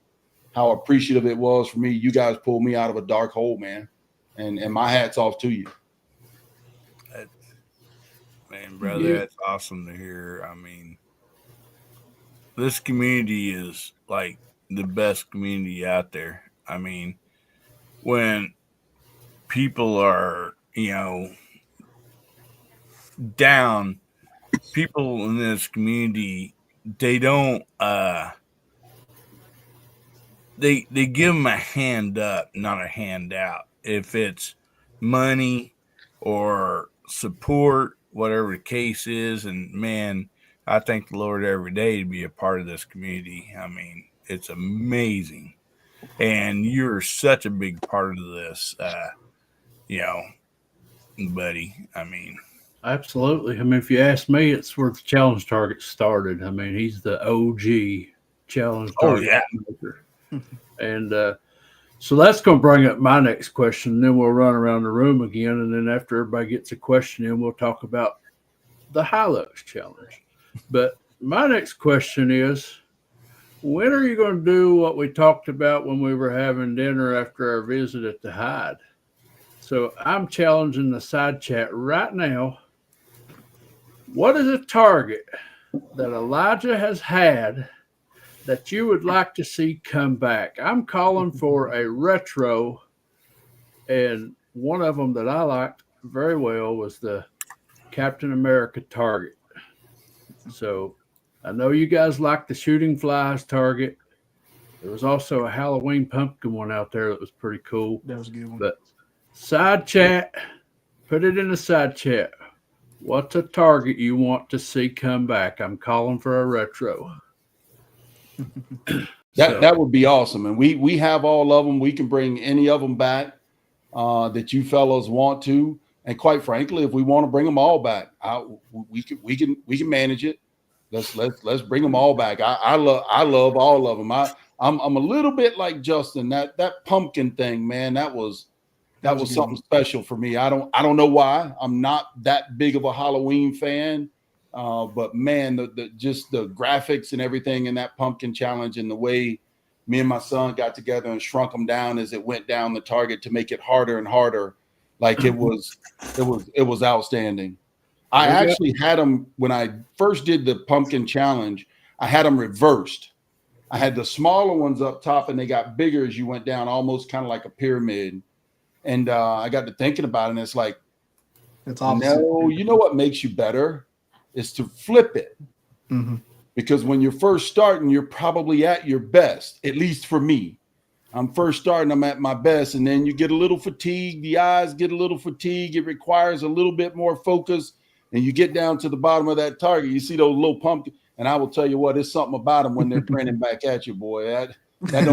appreciative it was for me. You guys pulled me out of a dark hole, man, and my hat's off to you. Man, brother, that's awesome to hear. I mean, this community is like the best community out there. I mean, when people are, down, people in this community, they don't, they give them a hand up, not a handout. If it's money or support, whatever the case is, and man, I thank the Lord every day to be a part of this community. I mean, it's amazing, and you're such a big part of this, buddy. I mean, Absolutely. I mean, if you ask me, it's where the challenge target started. I mean, he's the OG challenge target maker. And so that's going to bring up my next question. And then we'll run around the room again. And then after everybody gets a question in, we'll talk about the Hilux challenge. But my next question is, when are you going to do what we talked about when we were having dinner after our visit at the Hyde? So I'm challenging the side chat right now. What is a target that Elijah has had that you would like to see come back? I'm calling for a retro, and one of them that I liked very well was the Captain America target. So I know you guys like the Shooting Flies target. There was also a Halloween pumpkin one out there that was pretty cool. That was a good one. But side chat, put it in the side chat. What's a target you want to see come back? I'm calling for a retro. That would be awesome. And we have all of them. We can bring any of them back that you fellows want to. And quite frankly, if we want to bring them all back, we can manage it. Let's bring them all back. I love all of them. I'm a little bit like Justin. That pumpkin thing, man, that was something special for me. I don't know why. I'm not that big of a Halloween fan, but man, the graphics and everything in that pumpkin challenge, and the way me and my son got together and shrunk them down as it went down the target to make it harder and harder, like it was outstanding. I actually had them when I first did the pumpkin challenge. I had them reversed. I had the smaller ones up top, and they got bigger as you went down, almost kind of like a pyramid. And I got to thinking about it, and it's like, no, you know what makes you better is to flip it. Mm-hmm. Because when you're first starting, you're probably at your best, at least for me. I'm first starting, I'm at my best, and then you get a little fatigued. The eyes get a little fatigued. It requires a little bit more focus, and you get down to the bottom of that target. You see those little pumpkins, and I will tell you what, there's something about them when they're grinning back at you, boy. That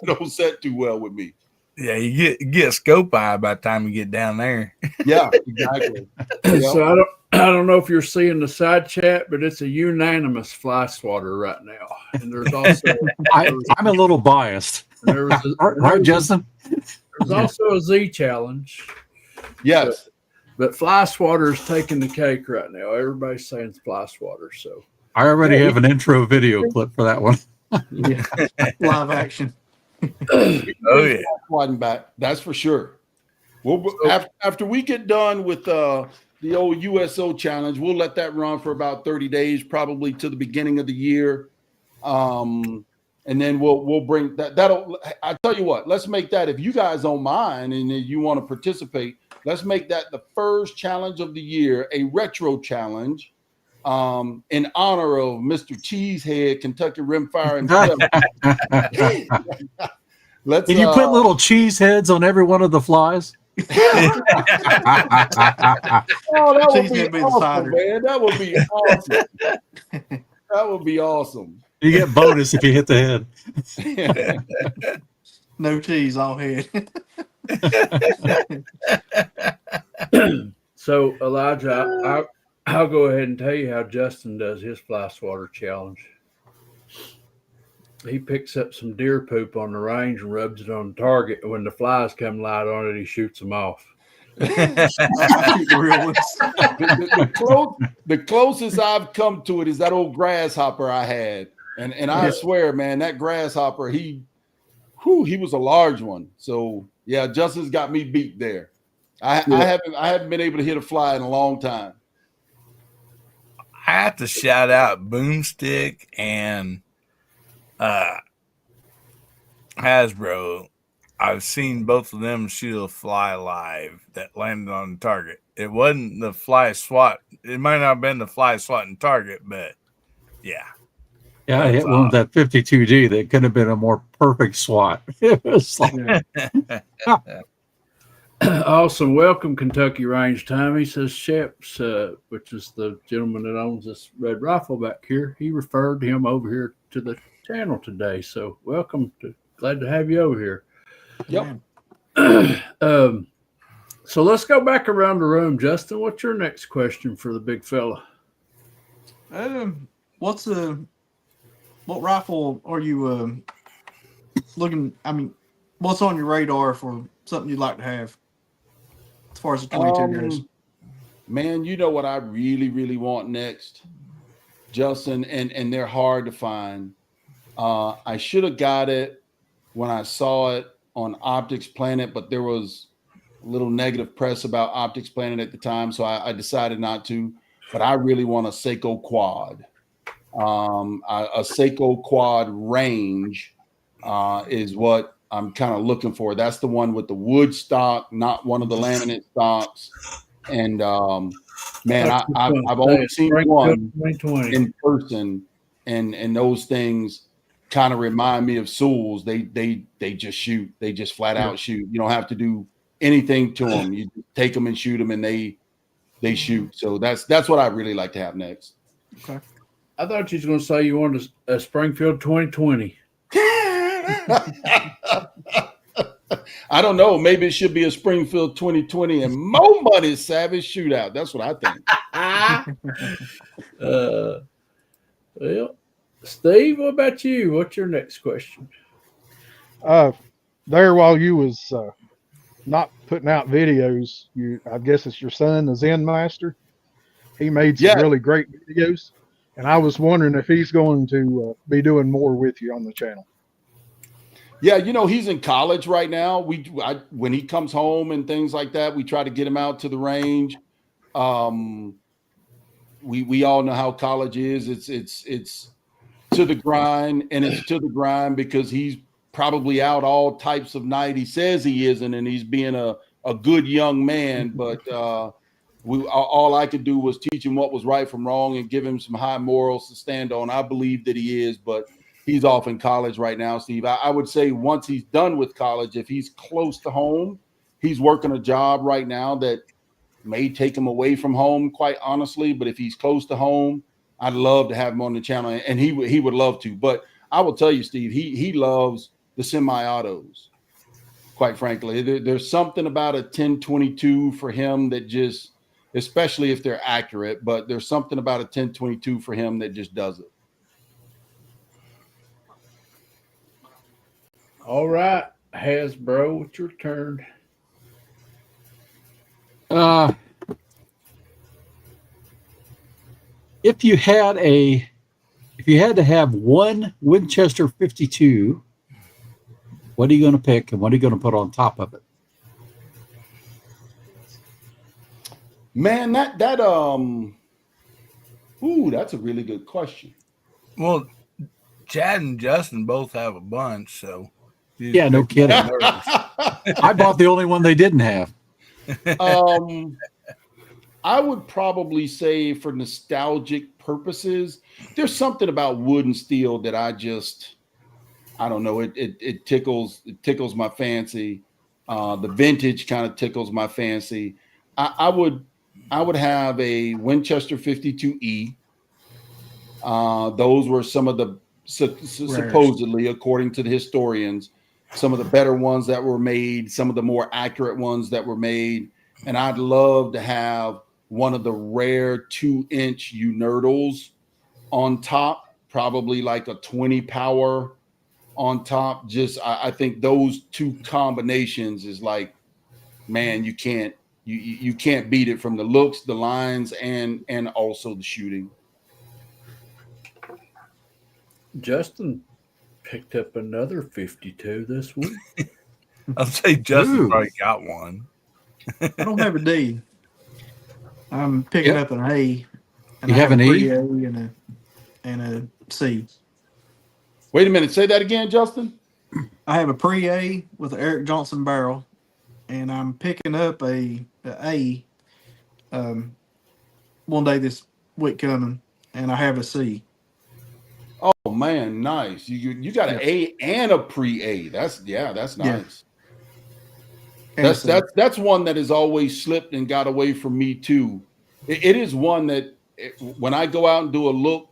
don't set too well with me. Yeah, you get scope eye by the time you get down there. Yeah, exactly. So I don't know if you're seeing the side chat, but it's a unanimous fly swatter right now. And there's also I'm a little biased. Right, Justin? There's also a Z challenge. Yes. But fly swatter is taking the cake right now. Everybody's saying it's fly swatter. So I already have an intro video clip for that one. Yeah. Live action. Oh yeah, back. That's for sure. We'll after we get done with the old USO challenge, we'll let that run for about 30 days, probably to the beginning of the year. And then we'll bring that'll I tell you what, let's make that, if you guys don't mind and you want to participate, let's make that the first challenge of the year, a retro challenge. In honor of Mr. Cheesehead, Kentucky Rimfire and Can you put little cheese heads on every one of the flies? That would be awesome, man. That would be awesome. That would be awesome. You get bonus if you hit the head. No cheese, all head. So Elijah, I'll go ahead and tell you how Justin does his fly swatter challenge. He picks up some deer poop on the range and rubs it on the target. When the flies come light on it, he shoots them off. I'll keep the real ones. The closest I've come to it is that old grasshopper I had. And I swear, man, that grasshopper, he was a large one. So yeah, Justin's got me beat there. I haven't been able to hit a fly in a long time. I have to shout out Boomstick and Hasbro. I've seen both of them shoot a fly live that landed on the target. It wasn't the fly swat. It might not have been the fly swatting target, but yeah. Yeah, I hit one with that 52G that could have been a more perfect swat. It was like, Awesome. Welcome, Kentucky Range Time. He says Sheps, which is the gentleman that owns this red rifle back here, he referred him over here to the channel today. So welcome. Glad to have you over here. Yep. So let's go back around the room. Justin, what's your next question for the big fella? What rifle are you looking? I mean, what's on your radar for something you'd like to have as far as the 22 goes? Man, you know what I really, really want next, Justin, and they're hard to find. I should have got it when I saw it on Optics Planet, but there was a little negative press about Optics Planet at the time, so I decided not to. But I really want a Seiko quad. A Seiko quad range is what I'm kind of looking for. That's the one with the wood stock, not one of the laminate stocks. And man, I've only seen one in person, and those things kind of remind me of Sewell's. They just shoot. They just flat out shoot. You don't have to do anything to them. You take them and shoot them, and they shoot. So that's what I really like to have next. Okay. I thought you was going to say you wanted a Springfield 2020. I don't know. Maybe it should be a Springfield 2020 and Mo Money's Savage Shootout. That's what I think. Well, Steve, what about you? What's your next question? There, while you was not putting out videos, I guess it's your son, the Zen Master. He made some really great videos, and I was wondering if he's going to be doing more with you on the channel. Yeah, you know, he's in college right now. When he comes home and things like that, we try to get him out to the range. We all know how college is. It's to the grind, and it's to the grind because he's probably out all types of night. He says he isn't, and he's being a good young man. But all I could do was teach him what was right from wrong and give him some high morals to stand on. I believe that he is, but he's off in college right now, Steve. I would say once he's done with college, if he's close to home, he's working a job right now that may take him away from home, quite honestly. But if he's close to home, I'd love to have him on the channel, and he would love to. But I will tell you, Steve, he loves the semi-autos, quite frankly. There's something about a 1022 for him that just, especially if they're accurate, but there's something about a 1022 for him that just does it. All right, Hasbro, it's your turn. If you had to have one Winchester 52, what are you going to pick, and what are you going to put on top of it? Man, that's a really good question. Well, Chad and Justin both have a bunch, so yeah, no kidding. I bought the only one they didn't have. I would probably say, for nostalgic purposes, there's something about wood and steel that I don't know. It tickles my fancy. The vintage kind of tickles my fancy. I would have a Winchester 52E. Those were some of the supposedly, according to the historians, some of the better ones that were made, some of the more accurate ones that were made. And I'd love to have one of the rare 2-inch Unerdals on top, probably like a 20 power on top. Just, I think those two combinations is like, man, you can't you can't beat it from the looks, the lines, and also the shooting. Justin picked up another 52 this week. I'll say Justin Ooh. probably got one. I don't have a D. I'm picking up an A. And You I have an a E? pre-A and a C. Wait a minute. Say that again, Justin. I have a pre-A with an Eric Johnson barrel, and I'm picking up a one day this week coming, and I have a C. Oh man, nice. You got an A and a pre-A. That's nice. Yeah. And That's one that has always slipped and got away from me too. It is one that when I go out and do a look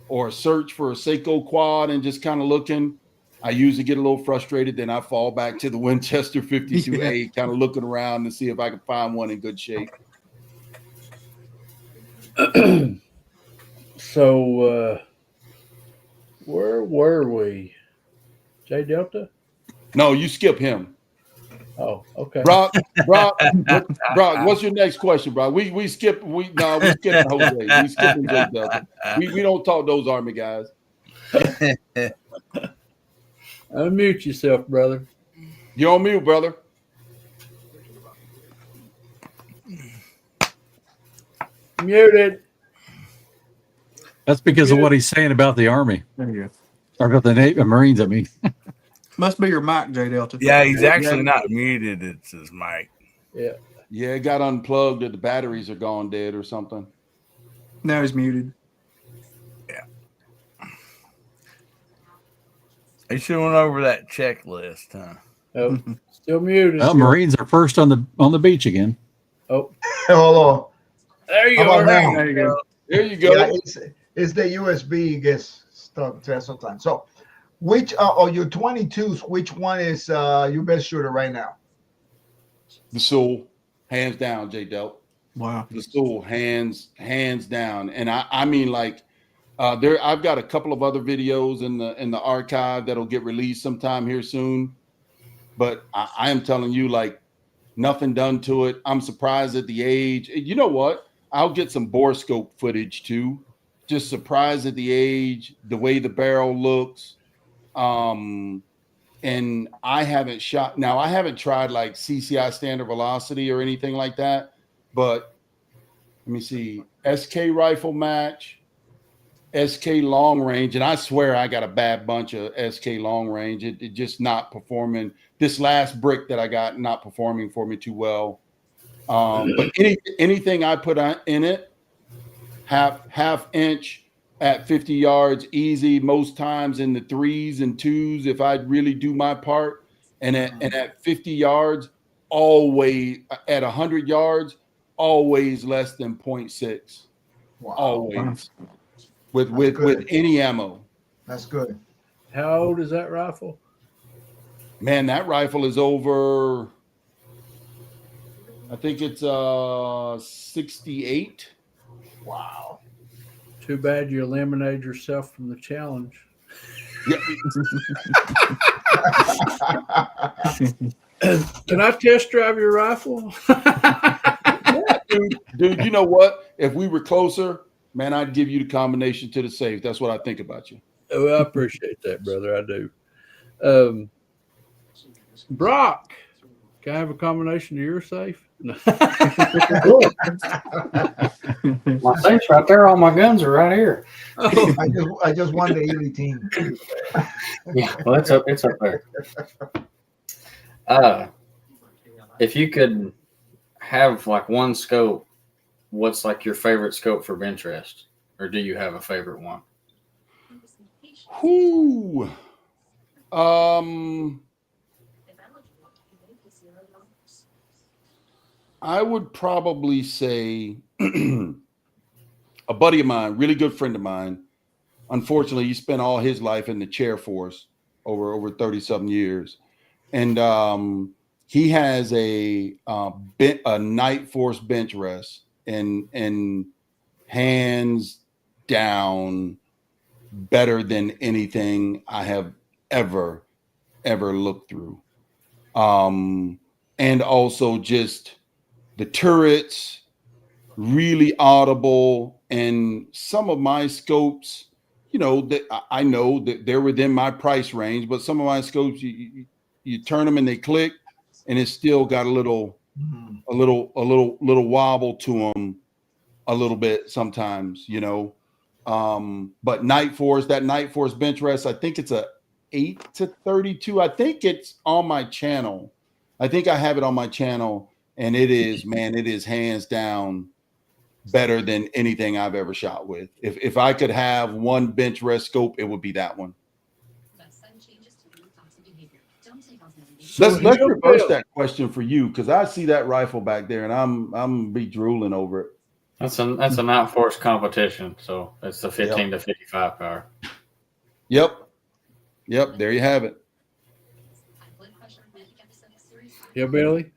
or a search for a Seiko quad and just kind of looking, I usually get a little frustrated. Then I fall back to the Winchester 52A, kind of looking around to see if I can find one in good shape. So, where were we? J Delta? No, you skip him. Oh, okay. Brock, what's your next question, Brock? We skip Jose. We skipping J Delta. We don't talk those Army guys. Unmute yourself, brother. You're on mute, brother. Muted. That's because of what he's saying about the Army. there you go. Or about the Marines, I mean. Must be your mic, J Delta. Yeah, he's actually not muted. It's his mic. Yeah. Yeah, it got unplugged or the batteries are gone dead or something. Now he's muted. He should went over that checklist, huh? Oh, still muted. Well, Marines are first on the beach again. Oh, Hold on. there you How are. about now? There you go. There you go. Yeah, it's the USB gets stuck there sometimes. So, which of your 22s, which one is your best shooter right now? The Soul, hands down, J Delt. Wow. The Soul, hands down. And I mean, like, I've got a couple of other videos in the archive that'll get released sometime here soon. But I am telling you, like, nothing done to it. I'm surprised at the age. You know what? I'll get some bore scope footage too. Just surprised at the age, the way the barrel looks. And I haven't shot. Now, I haven't tried like CCI standard velocity or anything like that. But let me see. SK rifle match, SK long range. And I swear I got a bad bunch of SK long range. It just not performing. This last brick that I got not performing for me too well. But anything I put in it, half inch at 50 yards, easy, most times in the 3s and 2s if I really do my part. And at 50 yards, always at 100 yards, always less than 0.6. Wow. Always. With any ammo. That's good. How old is that rifle? Man, that rifle is over, I think it's 68. Wow. Too bad you eliminated yourself from the challenge. Yeah. Can I test drive your rifle? Dude, you know what? If we were closer, man, I'd give you the combination to the safe. That's what I think about you. Oh, I appreciate that, brother. I do. Brock, can I have a combination to your safe? My safe's right there. All my guns are right here. I just won the Ely team. Yeah, well, it's up there. If you could have like one scope, what's like your favorite scope for benchrest, or do you have a favorite one? Whoo. I would probably say a buddy of mine, really good friend of mine. Unfortunately, he spent all his life in the chair force over 30-something years. And he has a night force bench rest and hands down better than anything I have ever looked through. And also just the turrets, really audible, and some of my scopes, you know, that I know that they're within my price range, but some of my scopes, you turn them and they click, and it's still got a little wobble to them a little bit sometimes, you know. But Night Force, that Night Force bench rest, I think it's a 8-32. I think it's on my channel. I think I have it on my channel, and it is, man, it is hands down better than anything I've ever shot with. If I could have one bench rest scope, it would be that one. Let's reverse that question for you, because I see that rifle back there, and I'm be drooling over it. That's a Night Force competition, so it's the 15 to 55 power. Yep. There you have it. Yeah, Billy.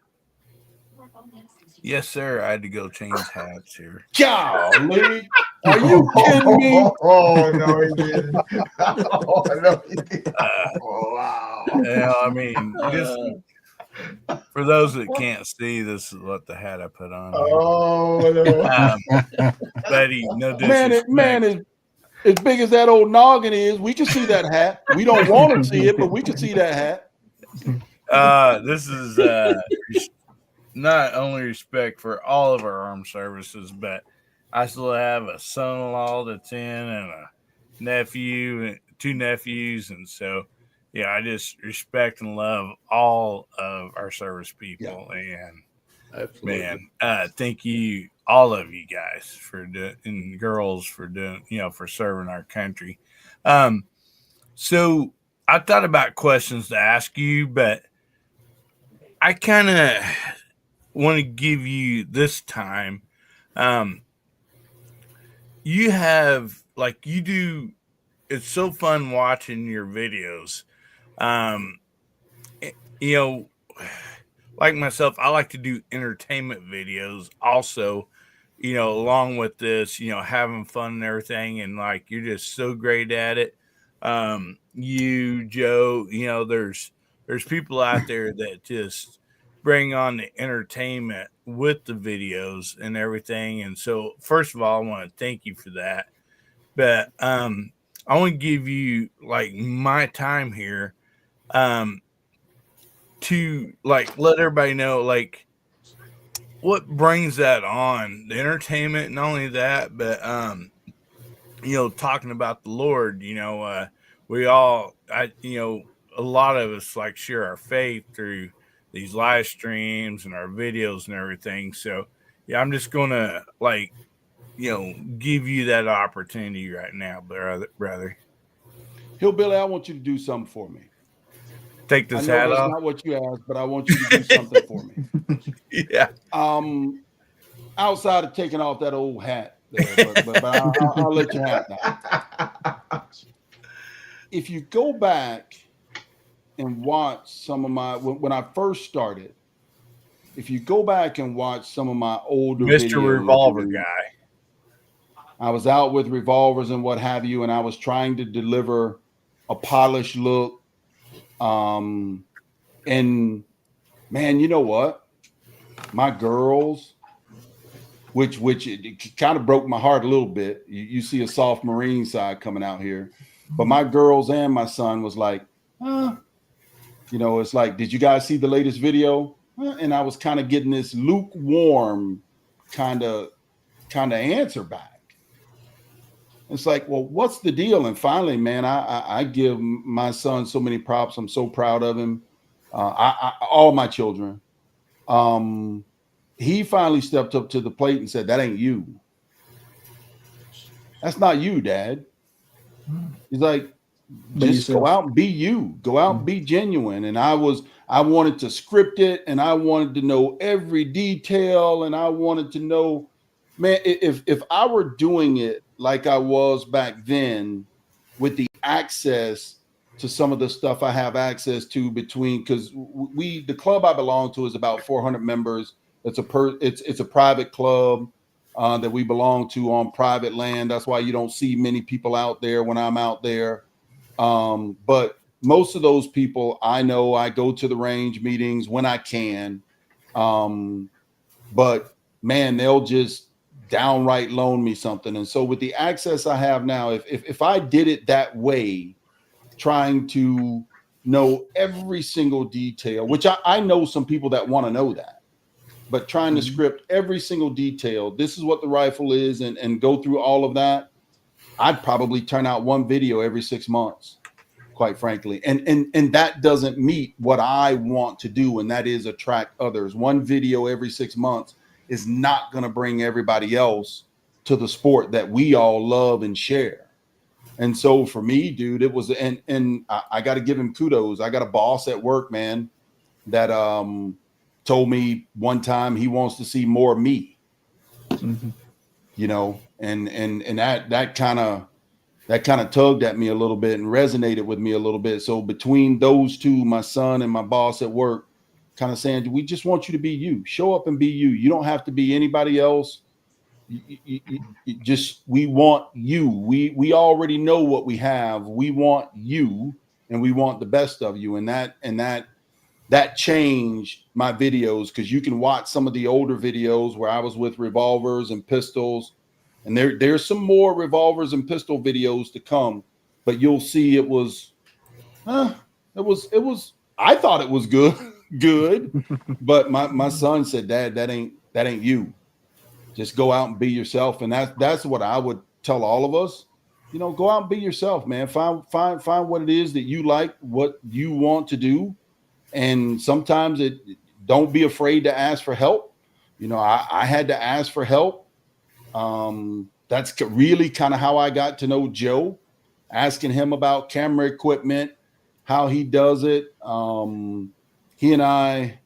Yes, sir. I had to go change hats here. Golly. Are you kidding me? Oh, no, he didn't. Oh, no, he didn't. Wow. Yeah, I mean, just for those that can't see, this is what the hat I put on. Oh, no. Buddy, no disrespect. Man, as big as that old noggin is, we can see that hat. We don't want to see it, but we can see that hat. This is not only respect for all of our armed services, but I still have a son-in-law that's in and a nephew and 2 nephews, and so yeah, I just respect and love all of our service people. And Absolutely. man, thank you, all of you guys for doing, and girls for doing, you know, for serving our country. So I thought about questions to ask you, but I kind of want to give you this time. You have, like, you do, it's so fun watching your videos. You know, like myself, I like to do entertainment videos also, you know, along with this, you know, having fun and everything. And like, you're just so great at it. You, Joe, you know, there's people out there that just bring on the entertainment with the videos and everything. And so first of all, I want to thank you for that. But, I want to give you like my time here, to like let everybody know like what brings that on, the entertainment, not only that, but you know, talking about the Lord, you know, we all, you know, a lot of us like share our faith through these live streams and our videos and everything. So yeah, I'm just gonna like, you know, give you that opportunity right now, brother. Hillbilly, I want you to do something for me. Take this I know hat that's off. not what you asked, but I want you to do something for me. Yeah. Outside of taking off that old hat there, but I'll let you have that. If you go back and watch some of my, when I first started, if you go back and watch some of my older Mr. videos, Revolver guy, I was out with revolvers and what have you, and I was trying to deliver a polished look. And man, you know what? My girls, which it kind of broke my heart a little bit. You see a soft Marine side coming out here, but my girls and my son was like, you know, it's like, did you guys see the latest video? And I was kind of getting this lukewarm kind of answer back. It's like, well, what's the deal? And finally, man, I give my son so many props. I'm so proud of him. All my children. He finally stepped up to the plate and said, that ain't you. That's not you, Dad. He's like, just go out and be you. Go out and be genuine. And I wanted to script it, and I wanted to know every detail, and I wanted to know, man, if I were doing it like I was back then with the access to some of the stuff I have access to between, because the club I belong to is about 400 members. It's a private club that we belong to on private land. That's why you don't see many people out there when I'm out there. But most of those people, I know I go to the range meetings when I can. but man, they'll just downright loan me something. And so with the access I have now, if I did it that way, trying to know every single detail, which I know some people that want to know that, but trying to script every single detail, this is what the rifle is, and go through all of that, I'd probably turn out one video every 6 months, quite frankly. And that doesn't meet what I want to do, and that is attract others. One video every 6 months is not going to bring everybody else to the sport that we all love and share. And so for me, dude, it was, and I got to give him kudos. I got a boss at work, man, that told me one time he wants to see more of me. You know, and that kind of tugged at me a little bit and resonated with me a little bit. So between those two, my son and my boss at work, kind of saying, we just want you to be you. Show up and be you. You don't have to be anybody else. We want you. We already know what we have. We want you, and we want the best of you. And that changed my videos, because you can watch some of the older videos where I was with revolvers and pistols, and there's some more revolvers and pistol videos to come, but you'll see it was I thought it was good, but my son said, Dad, that ain't you. Just go out and be yourself. And that's what I would tell all of us. You know, go out and be yourself, man. Find what it is that you like, what you want to do. And sometimes don't be afraid to ask for help. You know, I had to ask for help. That's really kind of how I got to know Joe, asking him about camera equipment, how he does it. He and I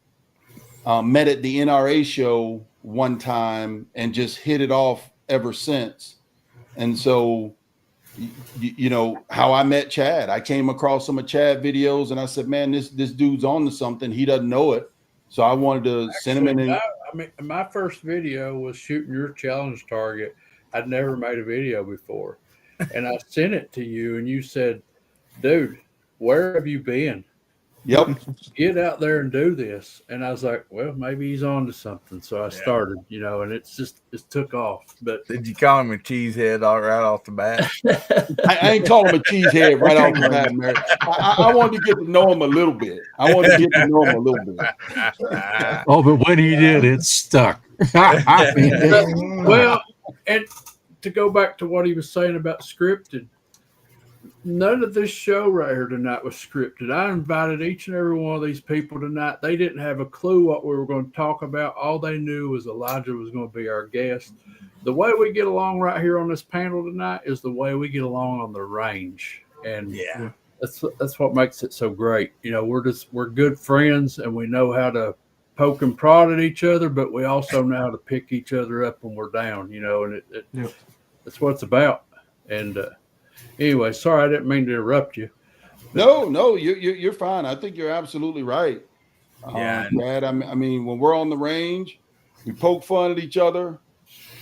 met at the NRA show one time and just hit it off ever since. And so, you know, how I met Chad, I came across some of Chad videos and I said, man, this dude's on to something. He doesn't know it. So I wanted to send him in. I mean, my first video was shooting your challenge target. I'd never made a video before. And I sent it to you and you said, dude, where have you been? Yep. Get out there and do this. And I was like, well, maybe he's on to something. So I started, you know, and it took off. But did you call him a cheesehead right off the bat? I ain't calling him a cheesehead right off the bat, man. I wanted to get to know him a little bit. Oh, but when he did, it stuck. Well, and to go back to what he was saying about scripted, none of this show right here tonight was scripted. I invited each and every one of these people tonight. They didn't have a clue what we were going to talk about. All they knew was Elijah was going to be our guest. The way we get along right here on this panel tonight is the way we get along on the range. And that's what makes it so great. You know, we're good friends, and we know how to poke and prod at each other, but we also know how to pick each other up when we're down, you know, and that's what it's about. And anyway, sorry, I didn't mean to interrupt you. No, you're fine. I think you're absolutely right. Brad. I mean, when we're on the range, we poke fun at each other,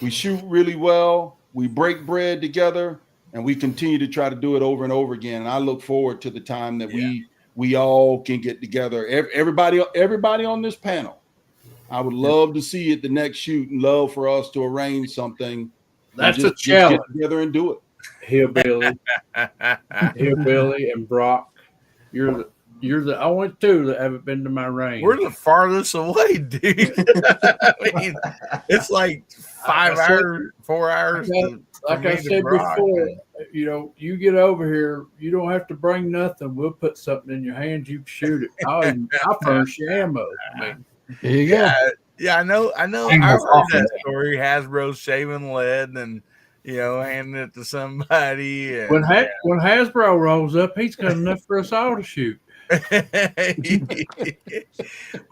we shoot really well, we break bread together, and we continue to try to do it over and over again. And I look forward to the time that we all can get together. Everybody on this panel, I would love to see at the next shoot, and love for us to arrange something. That's a challenge. Get together and do it. Hillbilly and Brock, you're the only two that haven't been to my range. We're the farthest away, dude. I mean, it's like 4 hours. Like I said before, you know, you get over here, you don't have to bring nothing. We'll put something in your hands, you can shoot it. I'll furnish you ammo. I mean, there you go. Yeah, I know. I've heard that story. Hasbro shaving lead and, you know, handing it to somebody. And, when Hasbro rolls up, he's got enough for us all to shoot. I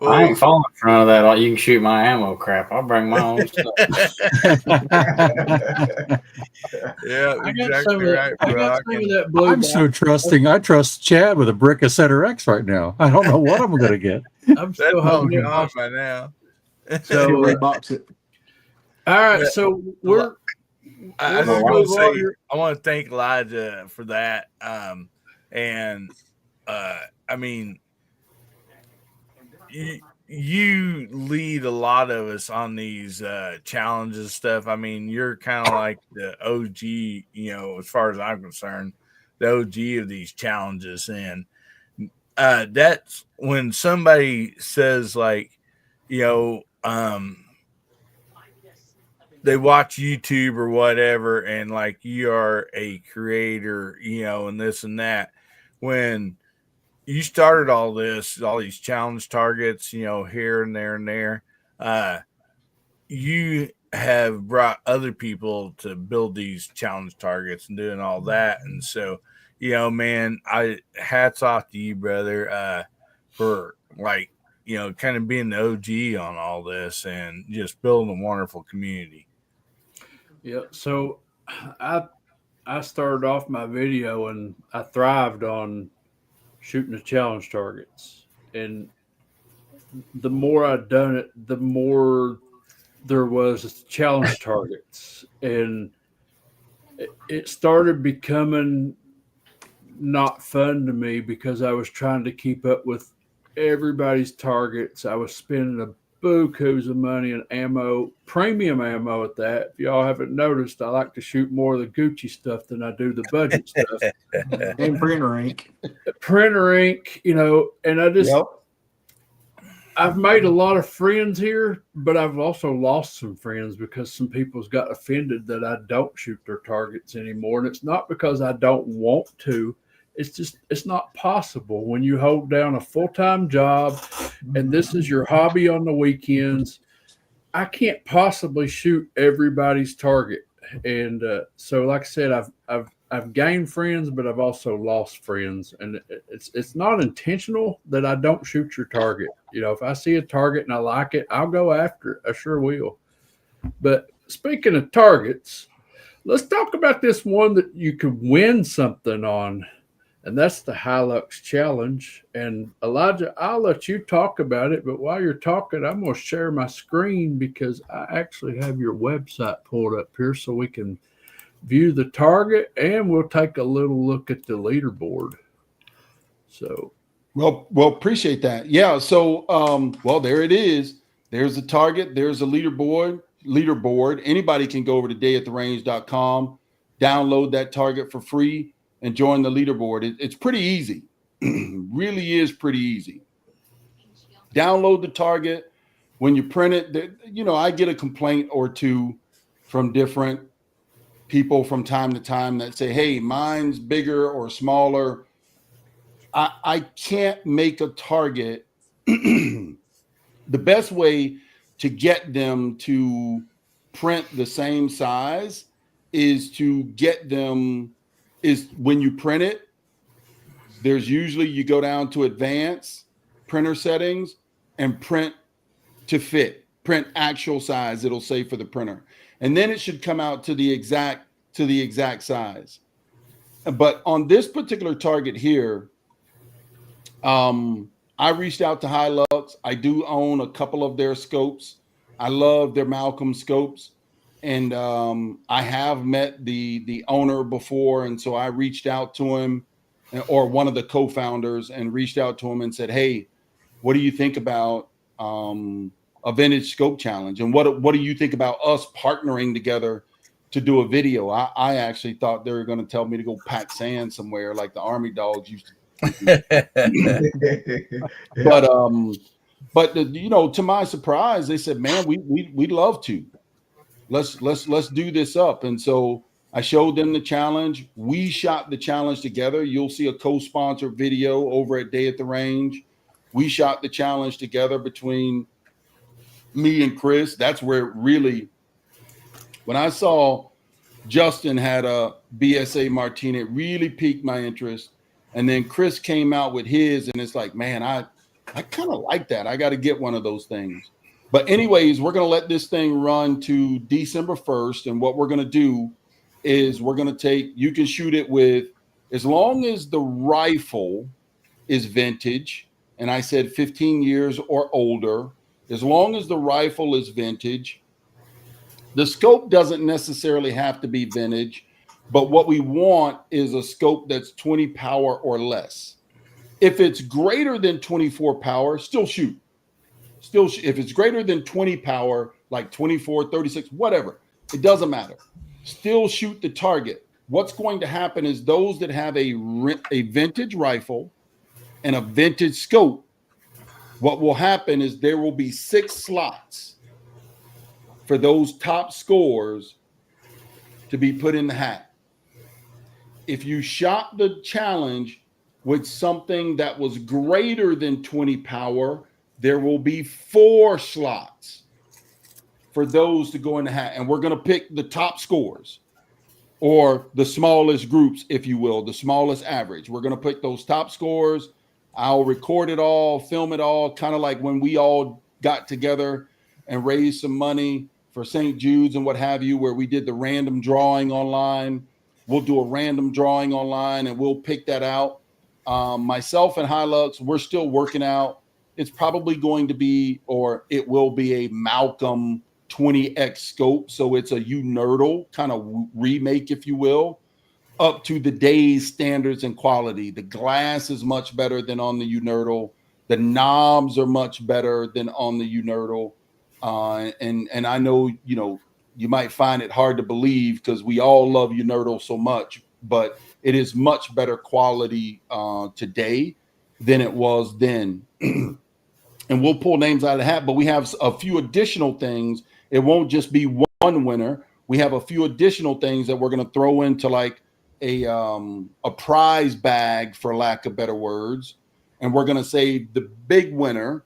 ain't falling in front of that. Like, you can shoot my ammo crap. I'll bring my own stuff. Yeah, exactly right, Brock. I'm so trusting. I trust Chad with a brick of Center X right now. I don't know what I'm going to get. I'm still holding on by now. So rebox it. All right, so I want to thank Elijah for that. I mean, you lead a lot of us on these challenges stuff. I mean, you're kind of like the OG, as far as I'm concerned, the OG of these challenges. And that's when somebody says like, they watch YouTube or whatever, and like you are a creator, and this and that. When you started all these challenge targets, here and there and there, you have brought other people to build these challenge targets and doing all that. And so, man, hats off to you, brother, for like, kind of being the OG on all this and just building a wonderful community. Yeah. So I started off my video and I thrived on shooting the challenge targets. And the more I'd done it, the more there was challenge targets. And it started becoming not fun to me because I was trying to keep up with everybody's targets. I was spending a bukus of money and ammo, premium ammo at that. If y'all haven't noticed, I like to shoot more of the Gucci stuff than I do the budget stuff. And printer ink. Printer ink, and I just, Yep. I've made a lot of friends here, but I've also lost some friends because some people's got offended that I don't shoot their targets anymore. And it's not because I don't want to. It's just, it's not possible when you hold down a full-time job and this is your hobby on the weekends. I can't possibly shoot everybody's target. And so, like I said, I've gained friends, but I've also lost friends. And it's not intentional that I don't shoot your target. If I see a target and I like it, I'll go after it. I sure will. But speaking of targets, let's talk about this one that you could win something on. And that's the Hilux Challenge. And Elijah, I'll let you talk about it. But while you're talking, I'm going to share my screen because I actually have your website pulled up here so we can view the target and we'll take a little look at the leaderboard. So, well, appreciate that. Yeah. So, there it is. There's the target. There's a leaderboard. Anybody can go over to dayattherange.com, download that target for free, and join the leaderboard. It's pretty easy. Really is pretty easy. Download the target. When you print it, I get a complaint or two from different people from time to time that say, hey, mine's bigger or smaller. I can't make a target. The best way to get them to print the same size is to get them is when you print it, there's usually you go down to advanced printer settings and print to fit, print actual size, it'll say for the printer. And then it should come out to the exact size. But on this particular target here, I reached out to Hilux. I do own a couple of their scopes. I love their Malcolm scopes. And I have met the owner before, and so I reached out to him, or one of the co-founders, and reached out to him and said, "Hey, what do you think about a vintage scope challenge? And what do you think about us partnering together to do a video?" I actually thought they were going to tell me to go pack sand somewhere like the Army dogs used to. But to my surprise, they said, "Man, we'd love to. Let's do this up." And so I showed them the challenge. We shot the challenge together. You'll see a co-sponsored video over at Day at the Range. We shot the challenge together between me and Chris. That's where really, when I saw Justin had a BSA Martini, it really piqued my interest. And then Chris came out with his, and it's like, man, I kind of like that. I got to get one of those things. But anyways, we're going to let this thing run to December 1st. And what we're going to do is we're going to you can shoot it with, as long as the rifle is vintage, and I said 15 years or older, as long as the rifle is vintage, the scope doesn't necessarily have to be vintage, but what we want is a scope that's 20 power or less. If it's greater than 24 power, still shoot. Still, if it's greater than 20 power, like 24, 36, whatever, it doesn't matter. Still shoot the target. What's going to happen is those that have a vintage rifle and a vintage scope, what will happen is there will be 6 slots for those top scores to be put in the hat. If you shot the challenge with something that was greater than 20 power, there will be 4 slots for those to go in the hat. And we're going to pick the top scores, or the smallest groups, if you will, the smallest average. We're going to pick those top scores. I'll record it all, film it all, kind of like when we all got together and raised some money for St. Jude's and what have you, where we did the random drawing online. We'll do a random drawing online and we'll pick that out. Myself and Hilux, we're still working out. It's probably going to be, or it will be, a Malcolm 20X scope. So it's a UNerdle kind of remake, if you will, up to the day's standards and quality. The glass is much better than on the UNerdle. The knobs are much better than on the UNerdle. And I know, you might find it hard to believe because we all love UNerdle so much, but it is much better quality today than it was then. And we'll pull names out of the hat, but we have a few additional things. It won't just be one winner. We have a few additional things that we're going to throw into like a prize bag, for lack of better words. And we're going to say the big winner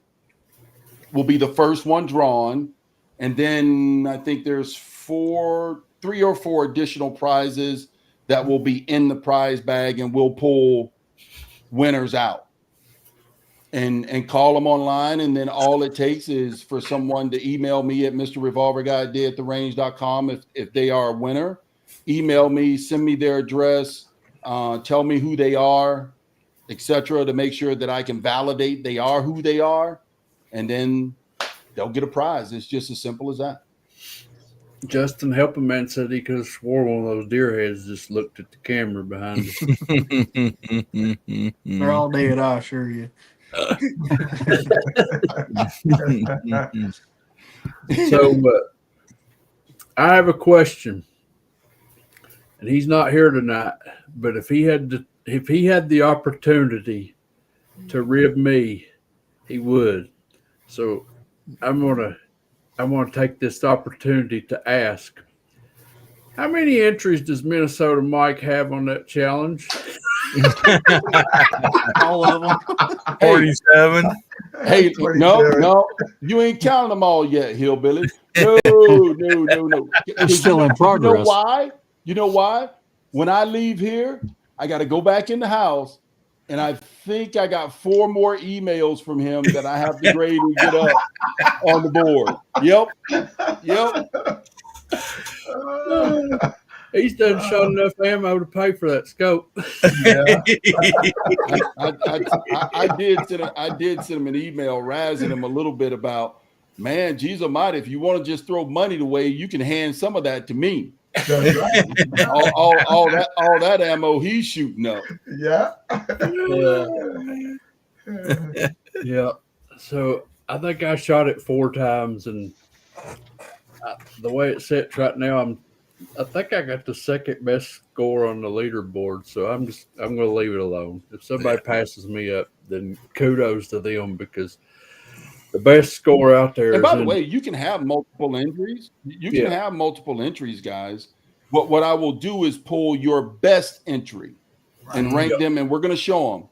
will be the first one drawn. And then I think there's 3 or 4 additional prizes that will be in the prize bag, and we'll pull winners out and call them online. And then all it takes is for someone to email me at mrrevolverguy@dayattherange.com if they are a winner. Email me, send me their address, tell me who they are, etc., to make sure that I can validate they are who they are, and then they'll get a prize. It's just as simple as that. Justin Helping Man said he could have swore one of those deer heads just looked at the camera behind us. They're all dead, I assure you. So I have a question, and he's not here tonight, but if he had the opportunity to rib me, he would. So I want to take this opportunity to ask, how many entries does Minnesota Mike have on that challenge? All of them. 47. Hey, no, you ain't counting them all yet, Hillbilly. No. It's still in progress. You know why? When I leave here, I got to go back in the house, and I think I got 4 more emails from him that I have to grade and get up on the board. Yep. He's done shot enough ammo to pay for that scope. Yeah. I did send him an email razzing him a little bit about, man, geez almighty, if you want to just throw money away, you can hand some of that to me. That's right. all that ammo he's shooting up. Yeah. Yeah. So I think I shot it 4 times, and the way it sits right now, I think I got the second best score on the leaderboard. So I'm going to leave it alone. If somebody passes me up, then kudos to them, because the best score out there. And by the way, you can have multiple entries. You can have multiple entries, guys. But what I will do is pull your best entry and rank them, and we're going to show them.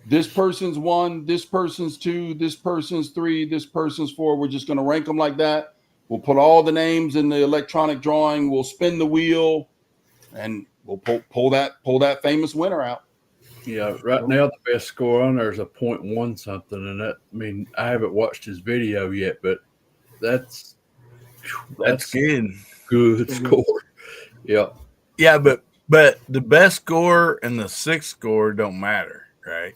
This person's 1, this person's 2, this person's 3, this person's 4. We're just going to rank them like that. We'll put all the names in the electronic drawing. We'll spin the wheel, and we'll pull that famous winner out. Yeah, right now the best score on there is a .1 something, and that, I mean, I haven't watched his video yet, but that's good. Good score. Yeah. Yeah, but the best score and the 6th score don't matter, right?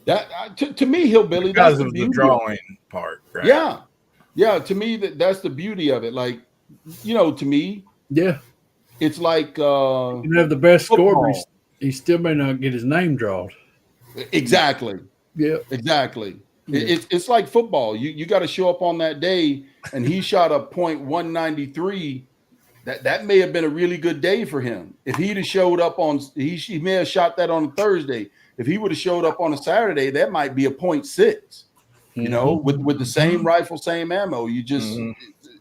That to me, Hillbilly, because that's of the drawing part, right? Yeah. To me, that's the beauty of it. Like, to me, it's like you can have the best score, but he still may not get his name drawn. Exactly. Yeah. Exactly. It's like football. You got to show up on that day, and he shot a .193. That may have been a really good day for him. If he'd have showed up on, he may have shot that on a Thursday. If he would have showed up on a Saturday, that might be a .6. You know, with the same rifle, same ammo. You just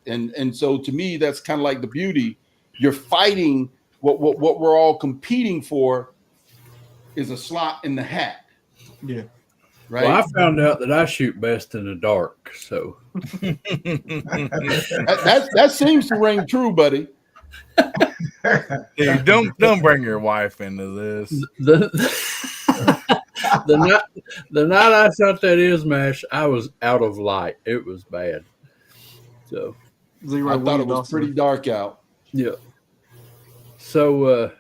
and so to me, that's kind of like the beauty. You're fighting what we're all competing for is a slot in the hat. Yeah. Right. Well, I found out that I shoot best in the dark, so that seems to ring true, buddy. Dude, don't bring your wife into this. The night I shot that Ismash, I was out of light. It was bad. So Zero I thought it wind was also. pretty dark out. yeah. So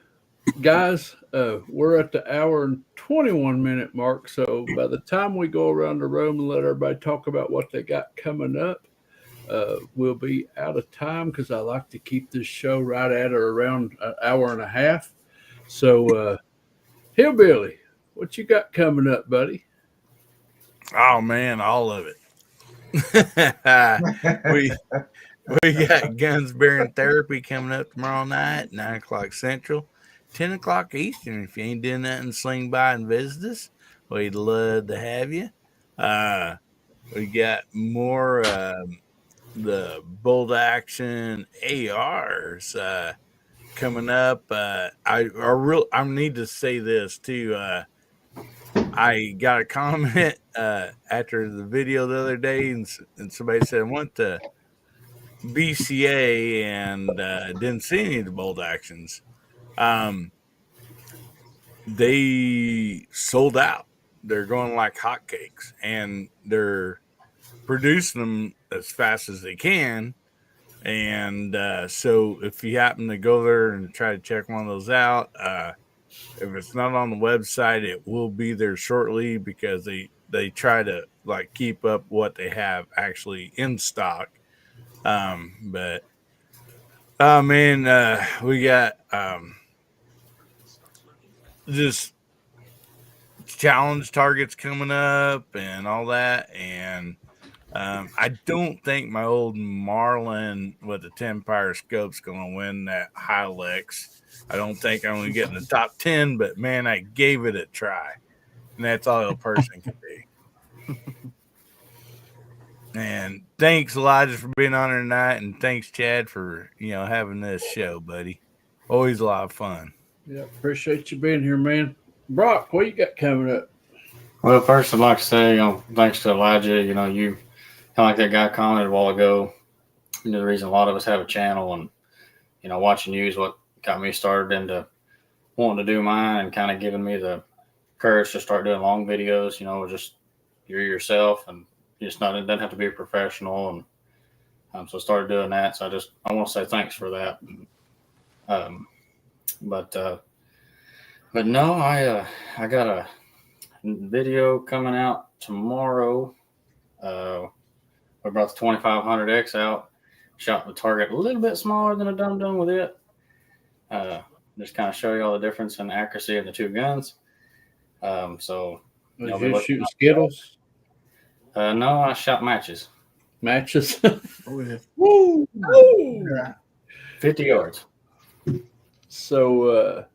guys, we're at the hour and 21-minute mark. So by the time we go around the room and let everybody talk about what they got coming up, we'll be out of time because I like to keep this show right at or around an hour and a half. So Hillbilly, what you got coming up, buddy? Oh man, all of it. we got Guns, Beer, and Therapy coming up tomorrow night, 9 o'clock Central, 10 o'clock Eastern. If you ain't doing nothing, swing by and visit us. We'd love to have you. We got more the bolt action ARs coming up. I need to say this too. I got a comment after the video the other day, and somebody said I went to BCA and didn't see any of the bolt actions. They sold out. They're going like hotcakes, and they're producing them as fast as they can. And so if you happen to go there and try to check one of those out, if it's not on the website, it will be there shortly because they try to like keep up what they have actually in stock. But oh man, we got just challenge targets coming up and all that, and I don't think my old Marlin with the 10 power scope's going to win that Hilux. I don't think I'm going to get in the top 10, but man, I gave it a try, and that's all a person can be. And thanks, Elijah, for being on here tonight, and thanks, Chad, for having this show, buddy. Always a lot of fun. Yeah, appreciate you being here, man. Brock, what you got coming up? Well, first I'd like to say, thanks to Elijah, you kind of like that guy commented a while ago. The reason a lot of us have a channel and, watching you is what got me started into wanting to do mine and kind of giving me the courage to start doing long videos, just you're yourself and it doesn't have to be a professional. And so I started doing that. So I want to say thanks for that. But no, I got a video coming out tomorrow. We brought the 2500X out, shot the target a little bit smaller than a dum-dum with it. Just kind of show you all the difference in accuracy of the two guns. So you shooting Skittles? No, I shot matches. Matches? Oh, yeah. Woo! Yeah. 50 yards. So,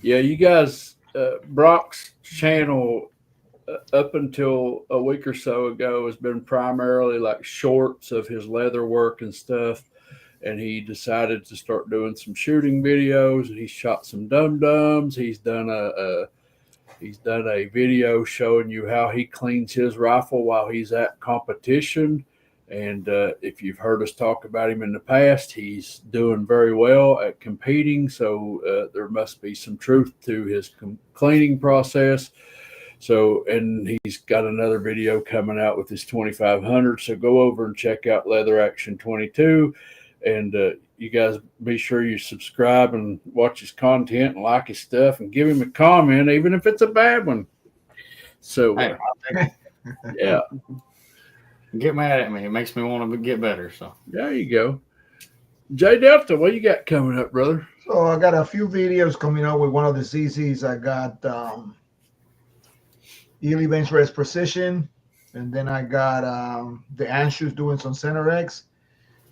you guys, Brock's channel up until a week or so ago has been primarily like shorts of his leather work and stuff. And he decided to start doing some shooting videos, and he shot some dum-dums. He's done a video showing you how he cleans his rifle while he's at competition. And if you've heard us talk about him in the past, he's doing very well at competing. So there must be some truth to his cleaning process. So, and he's got another video coming out with his 2500. So go over and check out Leather Action 22. And you guys be sure you subscribe and watch his content and like his stuff and give him a comment, even if it's a bad one. So, yeah. Get mad at me. It makes me want to get better. So there you go. J Delta, what you got coming up, brother? So I got a few videos coming up with one of the CCs. I got Ely Benchrest Precision. and then I got the Anshoes doing some center X,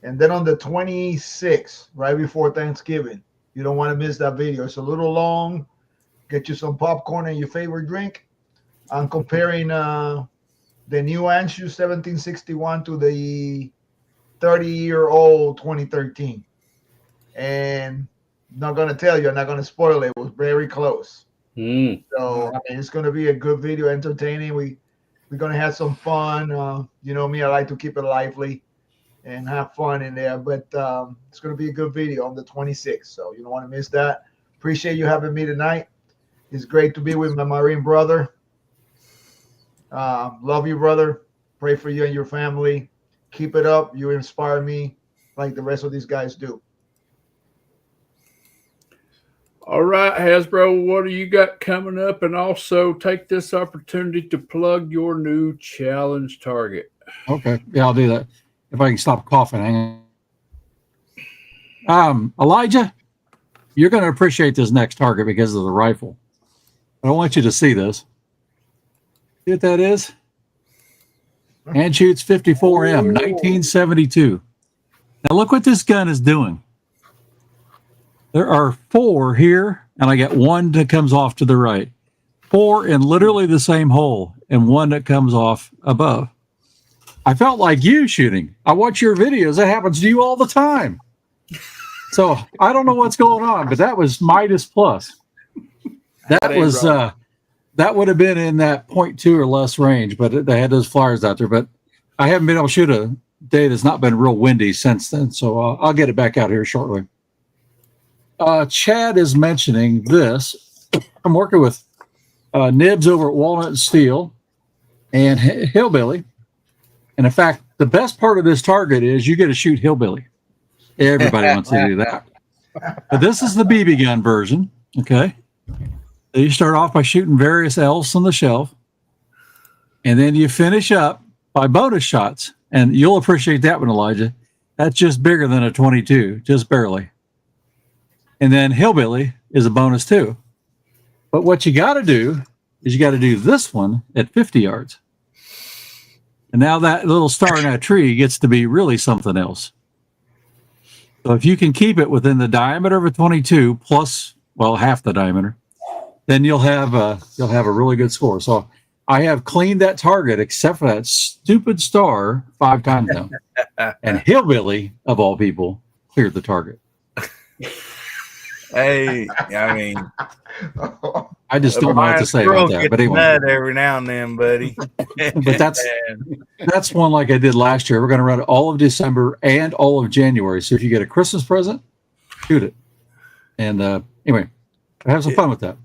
and then on the 26th, right before Thanksgiving, you don't want to miss that video. It's a little long. Get you some popcorn and your favorite drink. I'm comparing the new Anshu 1761 to the 30-year-old 2013, and I'm not gonna tell you, I'm not gonna spoil it. It was very close. So I mean, it's gonna be a good video, entertaining. We're gonna have some fun. You know me, I like to keep it lively and have fun in there. But it's gonna be a good video on the 26th, so you don't want to miss that. Appreciate you having me tonight. It's great to be with my Marine brother. Love you, brother. Pray for you and your family. Keep it up. You inspire me like the rest of these guys do. All right, Hasbro, what do you got coming up? And also take this opportunity to plug your new challenge target. Okay. Yeah, I'll do that. If I can stop coughing. Hang on. Elijah, you're going to appreciate this next target because of the rifle. I don't want you to see this. See what that is? Anschutz 54M, 1972. Now look what this gun is doing. There are 4 here, and I got 1 that comes off to the right. 4 in literally the same hole, and 1 that comes off above. I felt like you shooting. I watch your videos. That happens to you all the time. So I don't know what's going on, but that was Midas Plus. That was that would have been in that 0.2 or less range, but they had those flyers out there. But I haven't been able to shoot a day that's not been real windy since then, so I'll get it back out here shortly. Chad is mentioning this. I'm working with Nibs over at Walnut and Steel and Hillbilly. And in fact, the best part of this target is you get to shoot Hillbilly. Everybody wants to do that. But this is the BB gun version. Okay. So you start off by shooting various elves on the shelf. And then you finish up by bonus shots. And you'll appreciate that one, Elijah. That's just bigger than a 22, just barely. And then Hillbilly is a bonus too. But what you got to do is you got to do this one at 50 yards. And now that little star in that tree gets to be really something else. So if you can keep it within the diameter of a 22 plus, well, half the diameter, then you'll have a really good score. So I have cleaned that target except for that stupid star 5 times now. And Hillbilly, of all people, cleared the target. Hey, I mean, I just don't know what to say about that. But anyway, every now and then, buddy. but that's one like I did last year. We're going to run it all of December and all of January. So if you get a Christmas present, shoot it. And anyway, have some fun with that.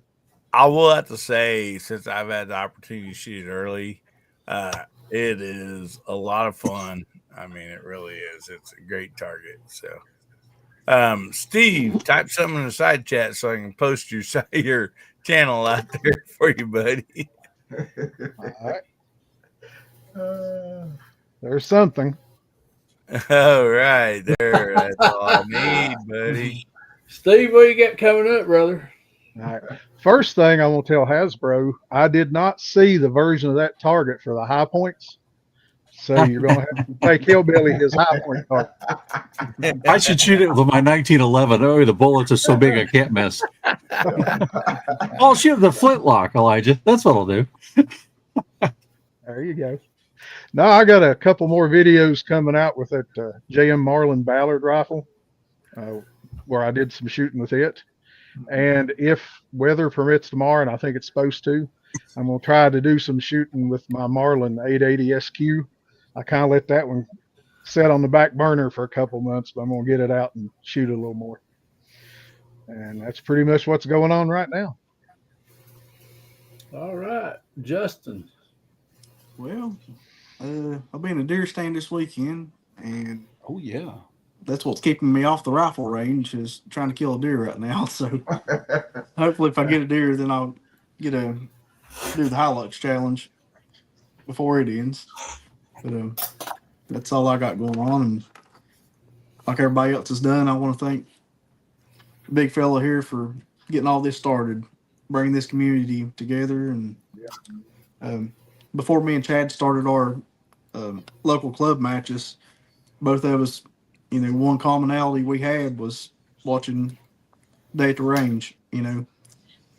I will have to say, since I've had the opportunity to shoot it early, it is a lot of fun. I mean, it really is. It's a great target. So. Steve, type something in the side chat so I can post your channel out there for you, buddy. All right. There's something. All right, there. That's all I need, buddy. Steve, what you got coming up, brother? All right. First thing I want to tell Hasbro, I did not see the version of that target for the high points. So you're going to have to take Hillbilly his high point target. I should shoot it with my 1911. Oh, the bullets are so big I can't miss. I'll shoot the flintlock, Elijah. That's what I'll do. There you go. Now I got a couple more videos coming out with that JM Marlin Ballard rifle, where I did some shooting with it. And if weather permits tomorrow, and I think it's supposed to, I'm going to try to do some shooting with my Marlin 880 SQ. I kind of let that one set on the back burner for a couple months, but I'm going to get it out and shoot a little more. And that's pretty much what's going on right now. All right, Justin. Well, I'll be in a deer stand this weekend, and Oh, yeah. that's what's keeping me off the rifle range is trying to kill a deer right now. So hopefully if I get a deer, then I'll do the Hilux challenge before it ends. But that's all I got going on. And like everybody else has done, I want to thank the big fella here for getting all this started, bringing this community together. And before me and Chad started our local club matches, both of us, one commonality we had was watching Day at the Range, and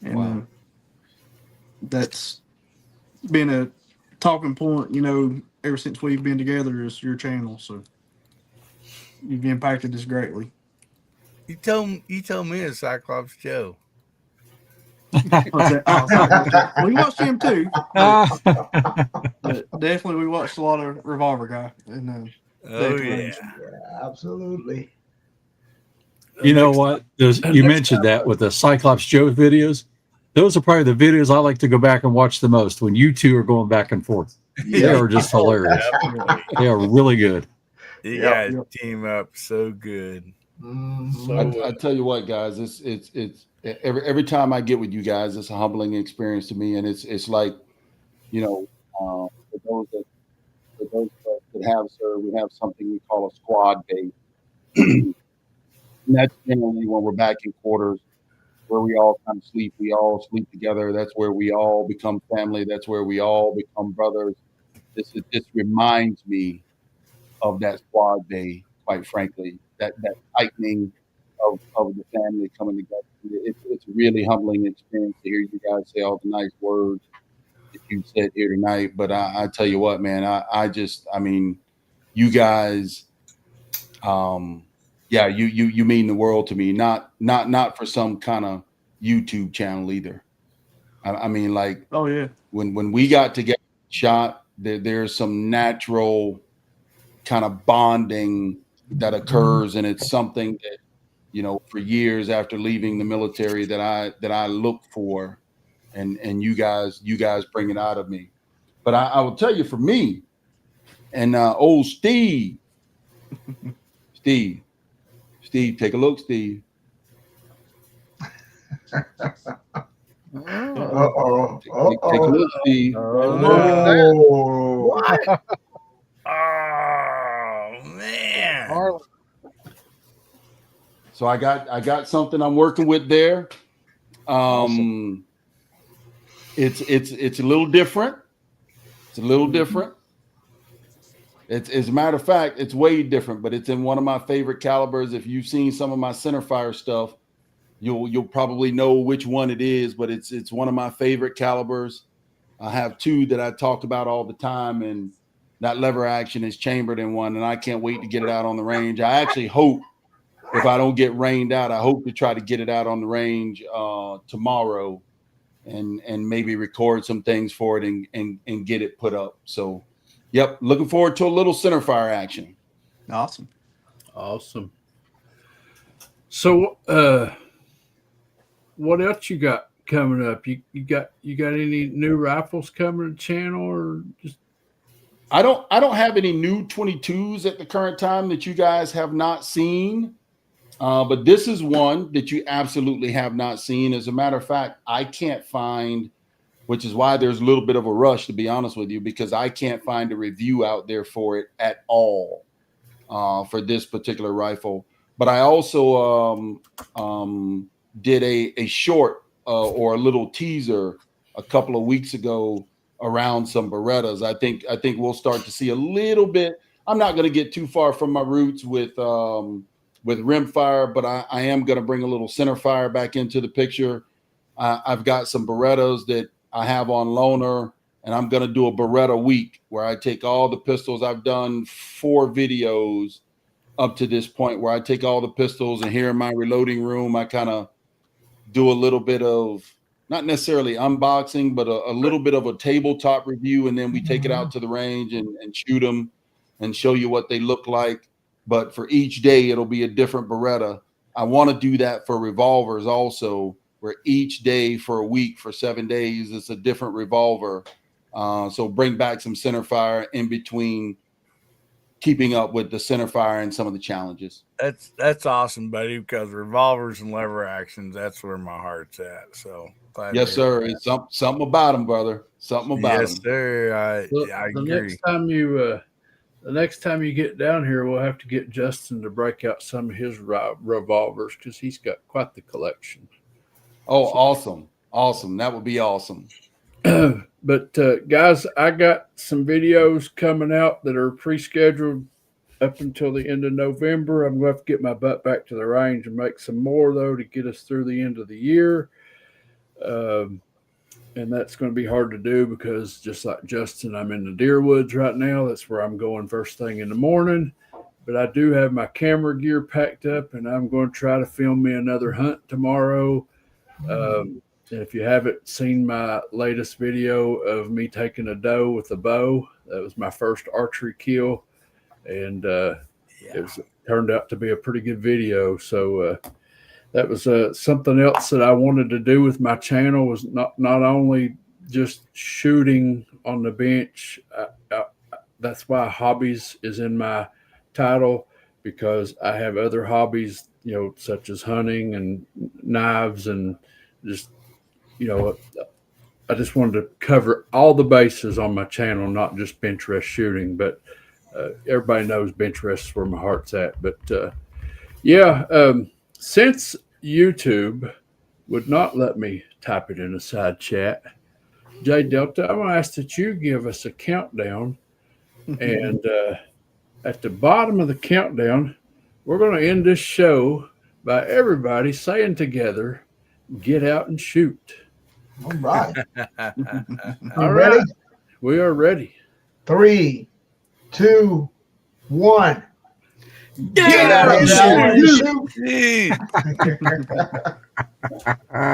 Wow. that's been a talking point, ever since we've been together is your channel. So you've impacted us greatly. You told me it's Cyclops Joe. What's that? Oh, Cyclops. We watched him too. But definitely we watched a lot of Revolver Guy and Oh yeah. Yeah, absolutely. You know what? You mentioned that with the Cyclops Joe videos. Those are probably the videos I like to go back and watch the most when you two are going back and forth. They are just hilarious. They are really good. You guys team up so good. I tell you what, guys, it's every time I get with you guys, it's a humbling experience to me, and it's like, for those of us that have served, we have something we call a squad day. And that's generally when we're back in quarters where we all kind of sleep. We all sleep together. That's where we all become family. That's where we all become brothers. This reminds me of that squad day, quite frankly, that tightening of the family coming together. It's a really humbling experience to hear you guys say all the nice words that you said here tonight. But I tell you what, man, I mean, you guys, you mean the world to me. Not for some kind of YouTube channel either. I mean, like, oh yeah, when we got together, shot, there's some natural kind of bonding that occurs, and it's something that, for years after leaving the military that I look for, and you guys bring it out of me. But I will tell you, for me, and old Steve, take a look, Steve. Uh-oh. Take a look, Steve. Oh. What? Oh man. So I got something I'm working with there. Awesome. It's a little different. It's a little different. It's, as a matter of fact, it's way different, but it's in one of my favorite calibers. If you've seen some of my centerfire stuff, you'll probably know which one it is, but it's one of my favorite calibers. I have two that I talk about all the time, and that lever action is chambered in one, and I can't wait to get it out on the range. I actually hope, if I don't get rained out, I hope to try to get it out on the range tomorrow, and maybe record some things for it and get it put up. So, yep, looking forward to a little centerfire action. awesome. So, what else you got coming up? You got any new rifles coming to the channel, or just? I don't have any new 22s at the current time that you guys have not seen. But this is one that you absolutely have not seen. As a matter of fact, I can't find, which is why there's a little bit of a rush, to be honest with you, because I can't find a review out there for it at all, for this particular rifle. But I also did a short or a little teaser a couple of weeks ago around some Berettas. I think we'll start to see a little bit. I'm not going to get too far from my roots with rimfire, but I am going to bring a little centerfire back into the picture. I've got some Berettas that I have on loaner, and I'm going to do a Beretta week where I take all the pistols. I've done 4 videos up to this point where I take all the pistols, and here in my reloading room, I kind of do a little bit of, not necessarily unboxing, but a little bit of a tabletop review, and then we take it out to the range and shoot them and show you what they look like. But for each day, it'll be a different Beretta. I want to do that for revolvers also, where each day for a week, for 7 days, it's a different revolver. So bring back some centerfire in between, keeping up with the centerfire and some of the challenges. That's awesome, buddy, because revolvers and lever actions, that's where my heart's at. So glad yes, sir. It's something about them, brother. Something about them. Yes, sir. I agree. The next time you get down here, we'll have to get Justin to break out some of his revolvers, because he's got quite the collection. Oh, awesome. Awesome. That would be awesome. But guys, I got some videos coming out that are pre-scheduled up until the end of November. I'm going to have to get my butt back to the range and make some more, though, to get us through the end of the year. And that's going to be hard to do because, just like Justin, I'm in the deer woods right now. That's where I'm going first thing in the morning. But I do have my camera gear packed up, and I'm going to try to film me another hunt tomorrow. And if you haven't seen my latest video of me taking a doe with a bow, that was my first archery kill. And it turned out to be a pretty good video. So that was something else that I wanted to do with my channel, was not only just shooting on the bench. That's why hobbies is in my title, because I have other hobbies, you know, such as hunting and knives, and just, you know, I just wanted to cover all the bases on my channel, not just bench rest shooting. But everybody knows bench rest is where my heart's at. But since YouTube would not let me type it in a side chat, J Delta, I'm going to ask that you give us a countdown. And at the bottom of the countdown, we're going to end this show by everybody saying together, "Get out and shoot." All right. All ready? right. We are ready. 3, 2, 1. Get out and and shoot. shoot.